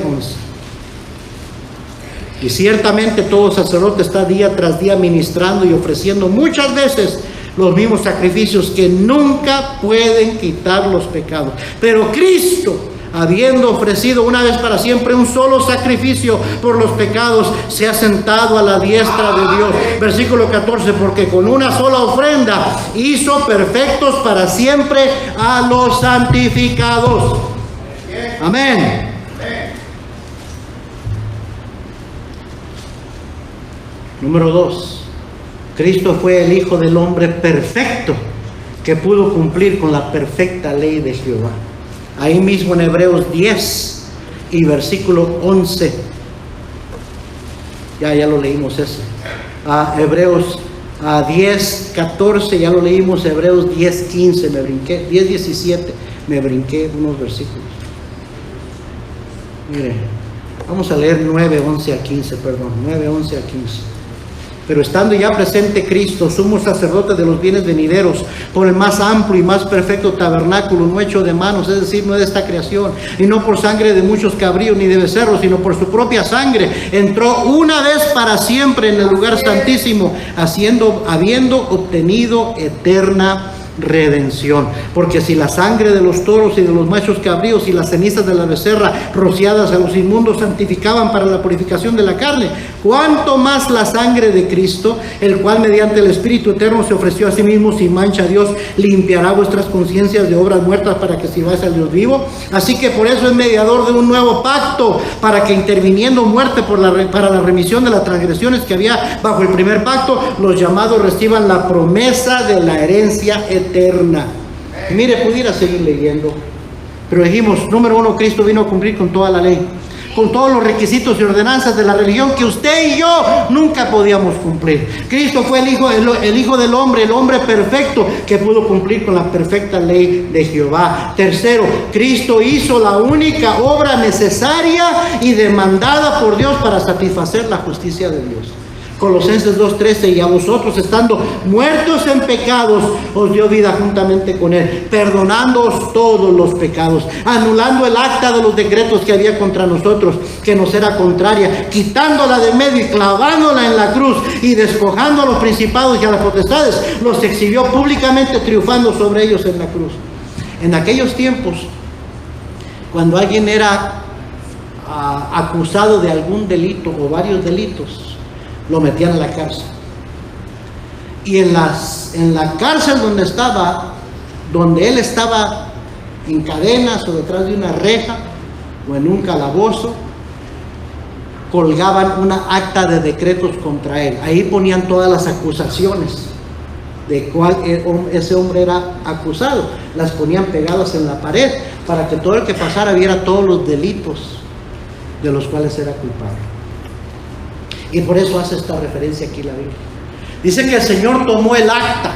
Y ciertamente todo sacerdote está día tras día ministrando y ofreciendo muchas veces los mismos sacrificios que nunca pueden quitar los pecados. Pero Cristo, habiendo ofrecido una vez para siempre un solo sacrificio por los pecados, se ha sentado a la diestra de Dios. Versículo 14: porque con una sola ofrenda hizo perfectos para siempre a los santificados. Amén. Número 2, Cristo fue el Hijo del Hombre perfecto, que pudo cumplir con la perfecta ley de Jehová. Ahí mismo en Hebreos 10 y versículo 11. Ya lo leímos ese. Hebreos 10, 14, ya lo leímos. Hebreos 10, 15, me brinqué. 10, 17, me brinqué unos versículos. Mire, vamos a leer 9, 11 a 15, perdón. 9, 11 a 15. Pero estando ya presente Cristo, sumo sacerdote de los bienes venideros, por el más amplio y más perfecto tabernáculo, no hecho de manos, es decir, no de esta creación, y no por sangre de muchos cabríos ni de becerros, sino por su propia sangre, entró una vez para siempre en el lugar santísimo, habiendo obtenido eterna redención. Porque si la sangre de los toros y de los machos cabríos y las cenizas de la becerra rociadas a los inmundos santificaban para la purificación de la carne, cuánto más la sangre de Cristo, el cual mediante el Espíritu eterno se ofreció a sí mismo sin mancha a Dios, limpiará vuestras conciencias de obras muertas para que sirváis al Dios vivo. Así que por eso es mediador de un nuevo pacto, para que interviniendo muerte para la remisión de las transgresiones que había bajo el primer pacto, los llamados reciban la promesa de la herencia eterna. Mire, pudiera seguir leyendo, pero dijimos, número 1, Cristo vino a cumplir con toda la ley. con todos los requisitos y ordenanzas de la religión que usted y yo nunca podíamos cumplir. Cristo fue el Hijo del Hombre, el hombre perfecto que pudo cumplir con la perfecta ley de Jehová. Tercero, Cristo hizo la única obra necesaria y demandada por Dios para satisfacer la justicia de Dios. Colosenses 2:13, y a vosotros, estando muertos en pecados, os dio vida juntamente con Él, perdonándoos todos los pecados, anulando el acta de los decretos que había contra nosotros, que nos era contraria, quitándola de medio y clavándola en la cruz, y despojando a los principados y a las potestades, los exhibió públicamente, triunfando sobre ellos en la cruz. En aquellos tiempos, cuando alguien era acusado de algún delito o varios delitos, lo metían en la cárcel. Y en la cárcel donde él estaba en cadenas o detrás de una reja o en un calabozo, colgaban una acta de decretos contra él. Ahí ponían todas las acusaciones de cuál ese hombre era acusado. Las ponían pegadas en la pared para que todo el que pasara viera todos los delitos de los cuales era culpable. Y por eso hace esta referencia aquí la Biblia. Dice que el Señor tomó el acta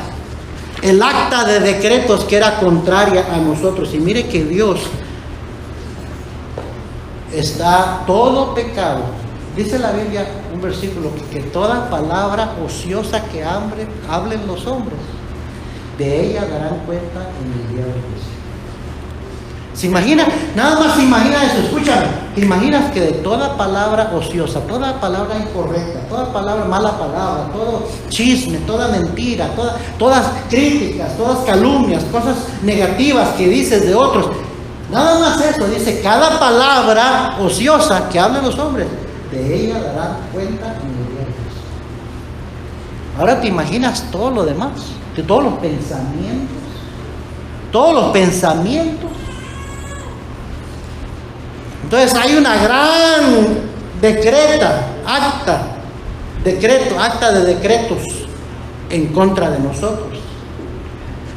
de decretos que era contraria a nosotros. Y mire que Dios está todo pecado. Dice la Biblia, un versículo, que toda palabra ociosa que hablen los hombres, de ella darán cuenta en el día del juicio. ¿Se imagina? Nada más se imagina eso, escúchame. ¿Te imaginas que de toda palabra ociosa, toda palabra incorrecta, toda palabra mala palabra, todo chisme, toda mentira, todas críticas, todas calumnias, cosas negativas que dices de otros? Nada más eso, dice, cada palabra ociosa que hablen los hombres, de ella darán cuenta en el día del juicio. Ahora te imaginas todo lo demás, de todos los pensamientos. Entonces hay una gran acta de decretos en contra de nosotros.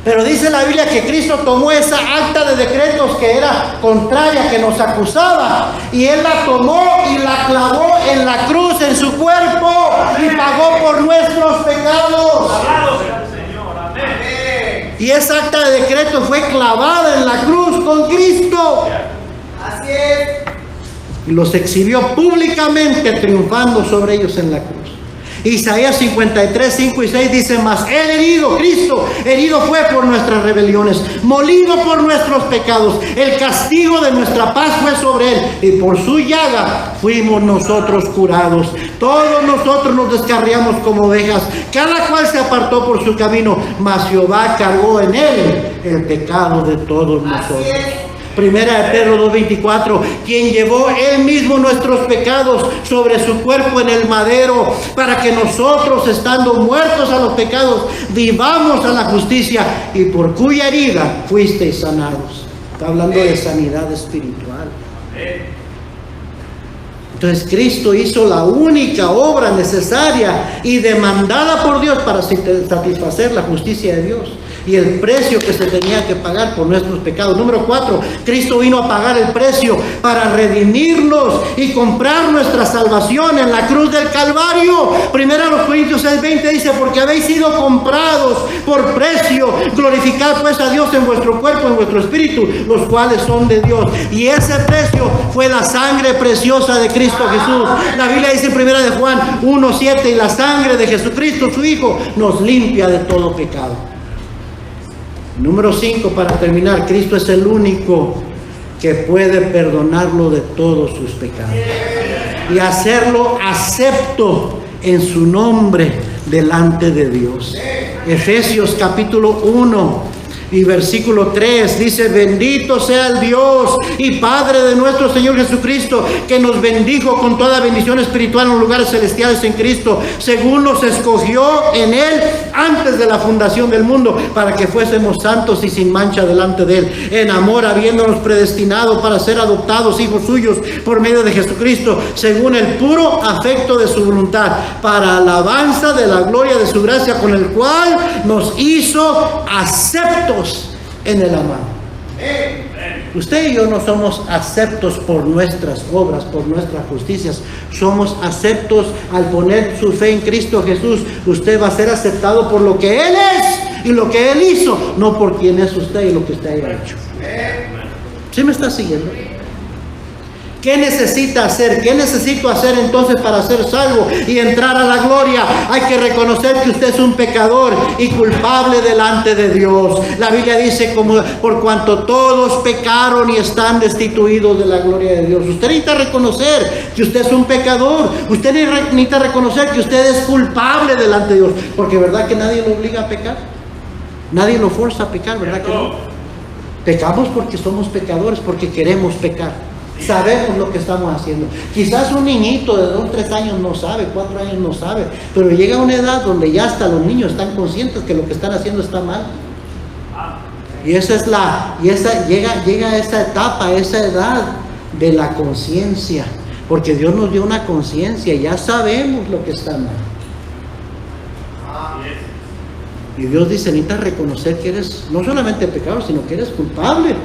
Pero dice la Biblia que Cristo tomó esa acta de decretos que era contraria, que nos acusaba, y Él la tomó y la clavó en la cruz, en su cuerpo, y pagó por nuestros pecados. Y esa acta de decretos fue clavada en la cruz con Cristo. Así es. Y los exhibió públicamente, triunfando sobre ellos en la cruz. Isaías 53, 5 y 6 dice: mas Él herido, Cristo herido fue por nuestras rebeliones, molido por nuestros pecados, el castigo de nuestra paz fue sobre Él, y por su llaga fuimos nosotros curados. Todos nosotros nos descarriamos como ovejas, cada cual se apartó por su camino, mas Jehová cargó en Él el pecado de todos nosotros. Primera de Pedro 2:24, quien llevó Él mismo nuestros pecados sobre su cuerpo en el madero, para que nosotros, estando muertos a los pecados, vivamos a la justicia, y por cuya herida fuisteis sanados. Está hablando de sanidad espiritual. Entonces Cristo hizo la única obra necesaria y demandada por Dios para satisfacer la justicia de Dios y el precio que se tenía que pagar por nuestros pecados. Número 4, Cristo vino a pagar el precio para redimirnos y comprar nuestra salvación en la cruz del Calvario. Primera a los Corintios 6:20 dice: porque habéis sido comprados por precio, glorificad pues a Dios en vuestro cuerpo, en vuestro espíritu, los cuales son de Dios. Y ese precio fue la sangre preciosa de Cristo Jesús. La Biblia dice en Primera de Juan 1:7: y la sangre de Jesucristo su Hijo nos limpia de todo pecado. Número 5, para terminar, Cristo es el único que puede perdonarlo de todos sus pecados y hacerlo acepto en su nombre delante de Dios. Efesios capítulo 1 y versículo 3 dice: bendito sea el Dios y Padre de nuestro Señor Jesucristo, que nos bendijo con toda bendición espiritual en los lugares celestiales en Cristo, según nos escogió en Él antes de la fundación del mundo, para que fuésemos santos y sin mancha delante de Él, en amor, habiéndonos predestinado para ser adoptados hijos suyos por medio de Jesucristo, según el puro afecto de su voluntad, para alabanza de la gloria de su gracia, con el cual nos hizo aceptos en el amado. Usted y yo no somos aceptos por nuestras obras, por nuestras justicias. Somos aceptos al poner su fe en Cristo Jesús. Usted va a ser aceptado por lo que Él es y lo que Él hizo, no por quién es usted y lo que usted haya hecho. ¿Sí me está siguiendo? ¿Qué necesita hacer? ¿Qué necesito hacer entonces para ser salvo y entrar a la gloria? Hay que reconocer que usted es un pecador y culpable delante de Dios. La Biblia dice, como por cuanto todos pecaron y están destituidos de la gloria de Dios. Usted necesita reconocer que usted es un pecador. Usted necesita reconocer que usted es culpable delante de Dios. Porque ¿verdad que nadie lo obliga a pecar? Nadie lo fuerza a pecar, ¿verdad que no? Pecamos porque somos pecadores, porque queremos pecar. Sabemos lo que estamos haciendo. Quizás un niñito de 2, 3 años no sabe, 4 años no sabe, pero llega a una edad donde ya hasta los niños están conscientes que lo que están haciendo está mal. Y llega a esa etapa, a esa edad de la conciencia, porque Dios nos dio una conciencia, ya sabemos lo que está mal. Y Dios dice, necesitas reconocer que eres no solamente pecador, sino que eres culpable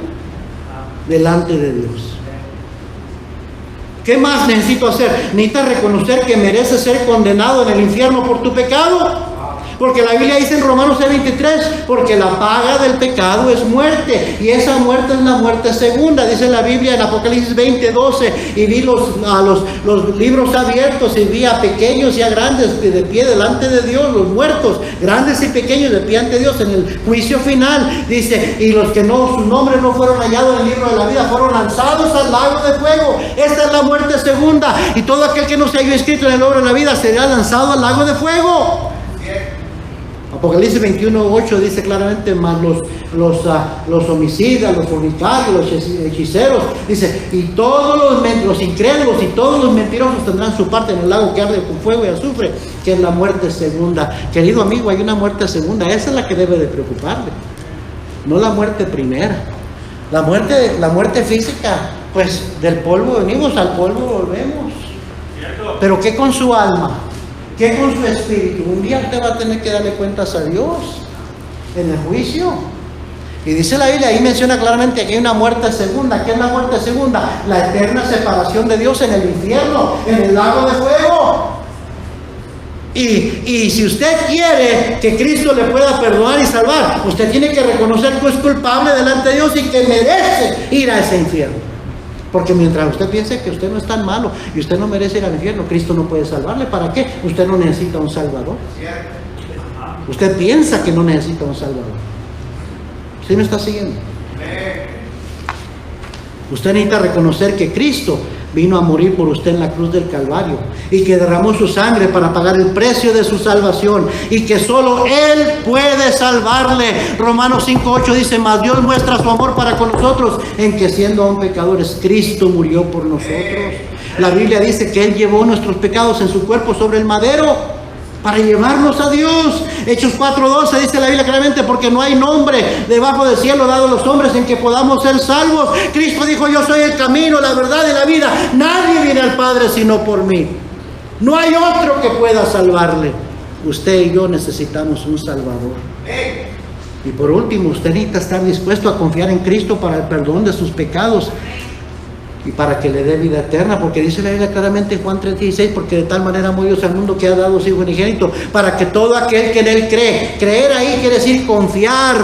delante de Dios. ¿Qué más necesito hacer? Necesitas reconocer que mereces ser condenado en el infierno por tu pecado. Porque la Biblia dice en Romanos 6:23, porque la paga del pecado es muerte, y esa muerte es la muerte segunda. Dice la Biblia en Apocalipsis 20:12, y vi los libros abiertos, y vi a pequeños y a grandes de pie delante de Dios, los muertos, grandes y pequeños de pie ante Dios en el juicio final. Dice, y los que no, su nombre no fueron hallados en el libro de la vida, fueron lanzados al lago de fuego. Esta es la muerte segunda, y todo aquel que no se haya inscrito en el libro de la vida será lanzado al lago de fuego. Apocalipsis 21:8 dice claramente, más los homicidas, los fornicarios, los hechiceros, dice, y todos los incrédulos y todos los mentirosos tendrán su parte en el lago que arde con fuego y azufre, que es la muerte segunda. Querido amigo, hay una muerte segunda, esa es la que debe de preocuparle, no la muerte primera. La muerte física, pues del polvo venimos, al polvo volvemos. Pero ¿qué con su alma? ¿Qué con su espíritu? Un día usted va a tener que darle cuentas a Dios en el juicio. Y dice la Biblia, ahí menciona claramente que hay una muerte segunda. ¿Qué es la muerte segunda? La eterna separación de Dios en el infierno, en el lago de fuego. Y si usted quiere que Cristo le pueda perdonar y salvar, usted tiene que reconocer que es culpable delante de Dios y que merece ir a ese infierno. Porque mientras usted piense que usted no es tan malo y usted no merece ir al infierno, Cristo no puede salvarle. ¿Para qué? Usted no necesita un Salvador. Usted piensa que no necesita un Salvador. ¿Sí me está siguiendo? Usted necesita reconocer que Cristo vino a morir por usted en la cruz del Calvario y que derramó su sangre para pagar el precio de su salvación y que solo Él puede salvarle. Romanos 5:8 dice, mas Dios muestra su amor para con nosotros en que siendo aún pecadores, Cristo murió por nosotros. La Biblia dice que Él llevó nuestros pecados en su cuerpo sobre el madero para llevarnos a Dios. Hechos 4:12 dice la Biblia claramente, porque no hay nombre debajo del cielo dado a los hombres en que podamos ser salvos. Cristo dijo, yo soy el camino, la verdad y la vida. Nadie viene al Padre sino por mí. No hay otro que pueda salvarle. Usted y yo necesitamos un Salvador. Y por último, usted necesita estar dispuesto a confiar en Cristo para el perdón de sus pecados y para que le dé vida eterna, porque dice la Biblia claramente en Juan 3:16, porque de tal manera amó Dios al mundo que ha dado su Hijo unigénito, para que todo aquel que en Él cree, creer ahí quiere decir confiar,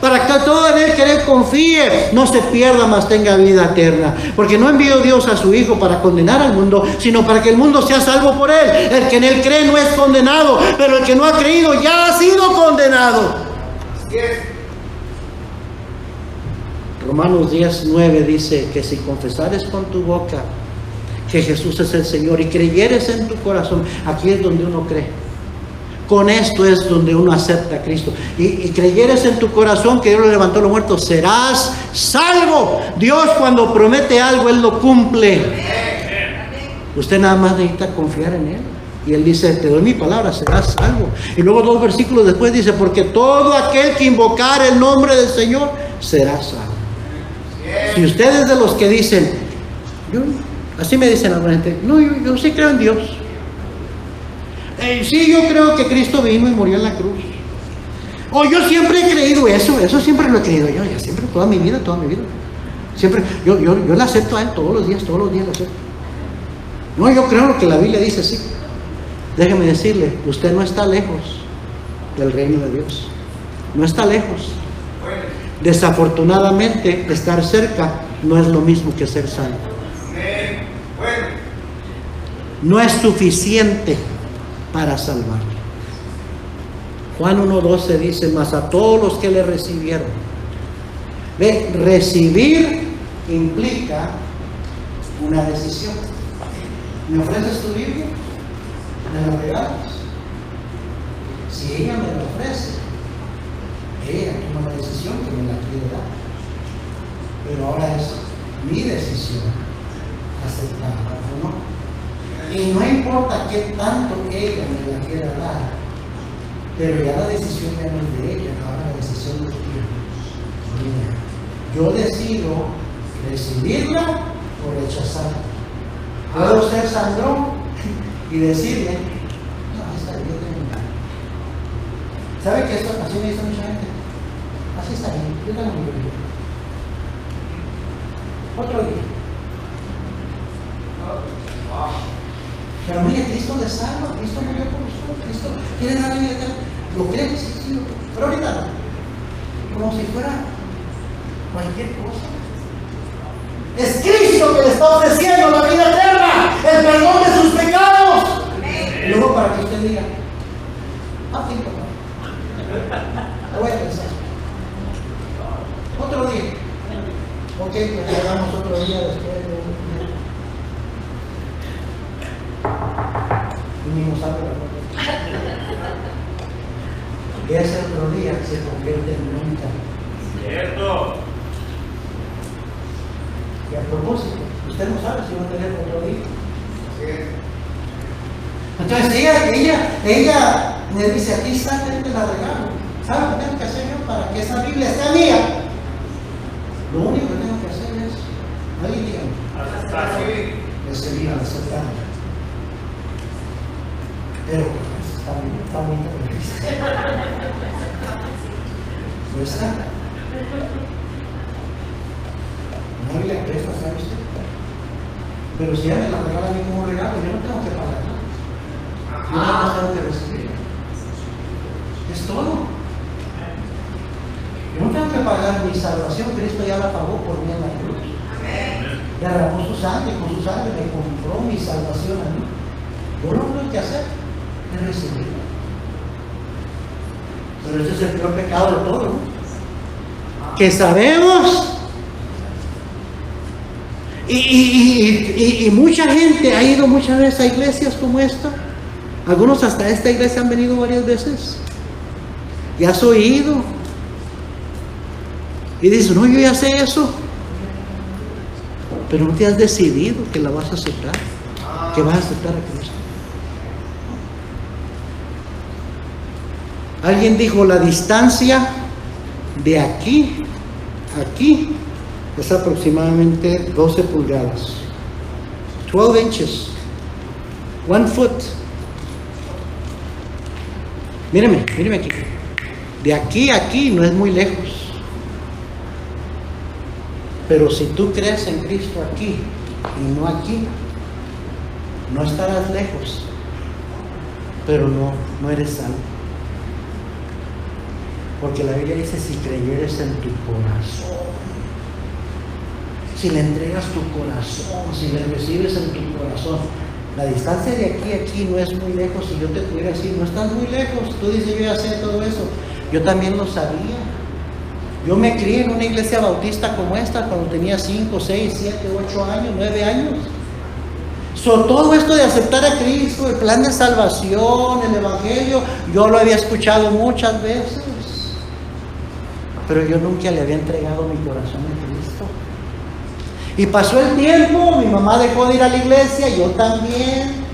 para que todo en Él que en Él confíe, no se pierda, mas tenga vida eterna. Porque no envió Dios a su Hijo para condenar al mundo, sino para que el mundo sea salvo por Él. El que en Él cree no es condenado, pero el que no ha creído ya ha sido condenado. Así es. Romanos 10:9 dice que si confesares con tu boca que Jesús es el Señor y creyeres en tu corazón, aquí es donde uno cree. Con esto es donde uno acepta a Cristo. Y creyeres en tu corazón que Dios lo levantó a los muertos, serás salvo. Dios cuando promete algo, Él lo cumple. Usted nada más necesita confiar en Él. Y Él dice, te doy mi palabra, serás salvo. Y luego 2 versículos después dice, porque todo aquel que invocare el nombre del Señor será salvo. Si ustedes de los que dicen, así me dicen alguna gente, no, yo sí creo en Dios. Sí, yo creo que Cristo vino y murió en la cruz. O yo siempre he creído eso siempre lo he creído yo, ya siempre, toda mi vida. Siempre, yo le acepto a Él todos los días le acepto. No, yo creo lo que la Biblia dice, sí. Déjeme decirle, usted no está lejos del reino de Dios. No está lejos. Desafortunadamente, estar cerca no es lo mismo que ser salvo. No es suficiente para salvar. Juan 1:12 dice, mas a todos los que le recibieron. Ve, recibir implica una decisión. ¿Me ofreces tu Biblia? ¿Me la regalas? Si ella me la ofrece, ella toma la decisión que me la quiere dar. Pero ahora es mi decisión aceptarla o no. Y no importa qué tanto ella me la quiera dar, pero ya la decisión ya no es de ella, ahora la decisión es mía. Yo decido recibirla o rechazarla. Puedo ser sangrón y decirle, no, esta yo tengo. ¿Sabe que esto así me dice mucha gente? Así está bien, yo tengo mi Biblia. Otro día. Pero mire, Cristo le salva, Cristo murió por nosotros, Cristo quiere darle vida eterna. ¿Lo creen? Sí, pero ahorita no. Como si fuera cualquier cosa. Es Cristo que le está ofreciendo la vida eterna, el perdón de sus pecados. Y luego para que usted diga, sí, lo voy a pensar. Otro día. Ok, pues llegamos otro día después de un día. Y ni nos abre la puerta. Y ese otro día se convierte en nunca. Cierto. Y a propósito, usted no sabe si va a tener otro día. Entonces ella me dice, aquí está, te la regalo. ¿Sabe lo que tengo que hacer yo para que esa Biblia esté mía? Lo único que tengo que hacer es, ahí díganme, recibir, aceptar. Pero está bonito lo que dice. ¿No está? No le presta, ¿sabe usted? Pero si ella me la regala a mí como regalo, yo no tengo que pagar nada. Yo nada más tengo que recibir. Es todo. Yo no tengo que pagar mi salvación, Cristo ya la pagó por mí en la cruz. Derramó su sangre, con su sangre me compró mi salvación a mí. Yo lo que tengo que hacer es recibirla. Pero ese es el peor pecado de todo, ¿no? Que sabemos. Y mucha gente ha ido muchas veces a iglesias como esta. Algunos hasta esta iglesia han venido varias veces. Y has oído. Y dices, no, yo ya sé eso. Pero no te has decidido que la vas a aceptar. Que vas a aceptar a Cristo. Alguien dijo, la distancia de aquí a aquí es aproximadamente 12 pulgadas. 12 inches. 1 foot. Míreme aquí. De aquí a aquí no es muy lejos. Pero si tú crees en Cristo aquí y no aquí, no estarás lejos, pero no eres salvo. Porque la Biblia dice, si creyeres en tu corazón, si le entregas tu corazón, si le recibes en tu corazón, la distancia de aquí a aquí no es muy lejos. Si yo te pudiera decir, no estás muy lejos, tú dices, yo ya sé todo eso, yo también lo sabía. Yo me crié en una iglesia bautista como esta cuando tenía 5, 6, 7, 8 años, 9 años. Todo esto de aceptar a Cristo, el plan de salvación, el evangelio, yo lo había escuchado muchas veces. Pero yo nunca le había entregado mi corazón a Cristo. Y pasó el tiempo, mi mamá dejó de ir a la iglesia, yo también.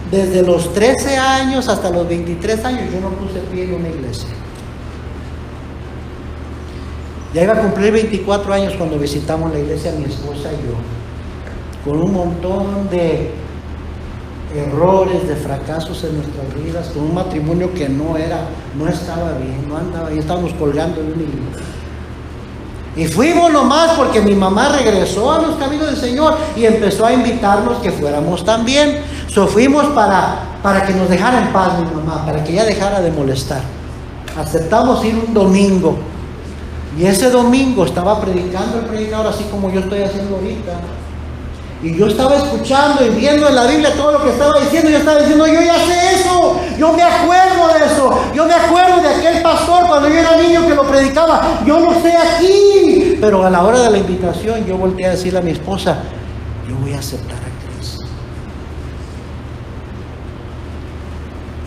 Desde los 13 años hasta los 23 años yo no puse pie en una iglesia. Ya iba a cumplir 24 años cuando visitamos la iglesia mi esposa y yo, con un montón de errores, de fracasos en nuestras vidas, con un matrimonio que no estaba bien, no andaba bien, estábamos colgando de un hilo. Y fuimos nomás porque mi mamá regresó a los caminos del Señor y empezó a invitarnos que fuéramos también. Fuimos para que nos dejara en paz mi mamá, para que ella dejara de molestar. Aceptamos ir un domingo. Y ese domingo estaba predicando el predicador así como yo estoy haciendo ahorita. Y yo estaba escuchando y viendo en la Biblia todo lo que estaba diciendo. Yo estaba diciendo, yo ya sé eso, yo me acuerdo de eso. Yo me acuerdo de aquel pastor cuando yo era niño que lo predicaba. Yo lo sé aquí. Pero a la hora de la invitación yo volteé a decirle a mi esposa, yo voy a aceptar a Cristo.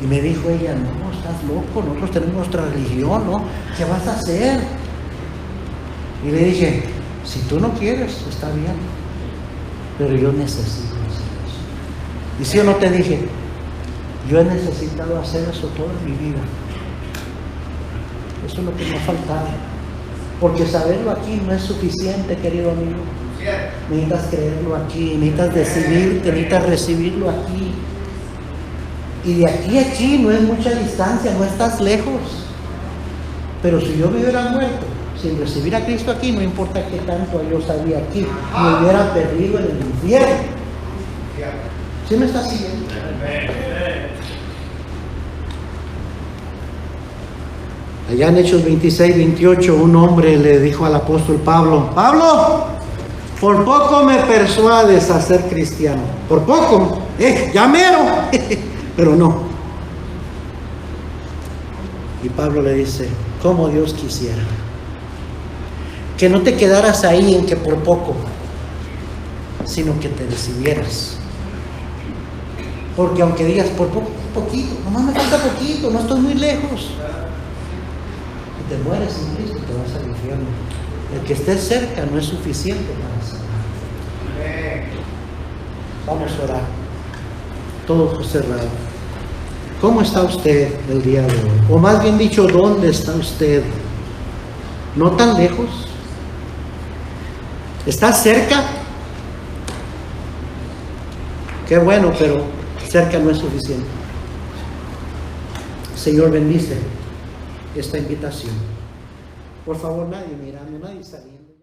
Y me dijo ella, no, estás loco, nosotros tenemos nuestra religión, ¿no? ¿Qué vas a hacer? Y le dije, si tú no quieres, está bien. Pero yo necesito hacer eso. Y si yo no te dije, yo he necesitado hacer eso toda mi vida. Eso es lo que me ha faltado. Porque saberlo aquí no es suficiente, querido amigo. Necesitas creerlo aquí, necesitas decidirte, necesitas recibirlo aquí. Y de aquí a aquí no es mucha distancia, no estás lejos. Pero si yo me hubiera muerto sin recibir a Cristo aquí, no importa qué tanto yo sabía aquí, me hubiera perdido en el infierno. ¿Sí me estás siguiendo? Allá en Hechos 26, 28, un hombre le dijo al apóstol Pablo, Pablo, por poco me persuades a ser cristiano. Por poco, ya mero. Pero no. Y Pablo le dice, como Dios quisiera que no te quedaras ahí en que por poco, sino que te decidieras. Porque aunque digas por poco, poquito, nomás me falta poquito, no estoy muy lejos, y te mueres en Cristo, te vas al infierno. El que estés cerca no es suficiente para sanar. Vamos a orar, todo ojos cerrados. ¿Cómo está usted el día de hoy? O más bien dicho, ¿dónde está usted? ¿No tan lejos? ¿Está cerca? Qué bueno, pero cerca no es suficiente. Señor, bendice esta invitación. Por favor, nadie mirando, nadie saliendo.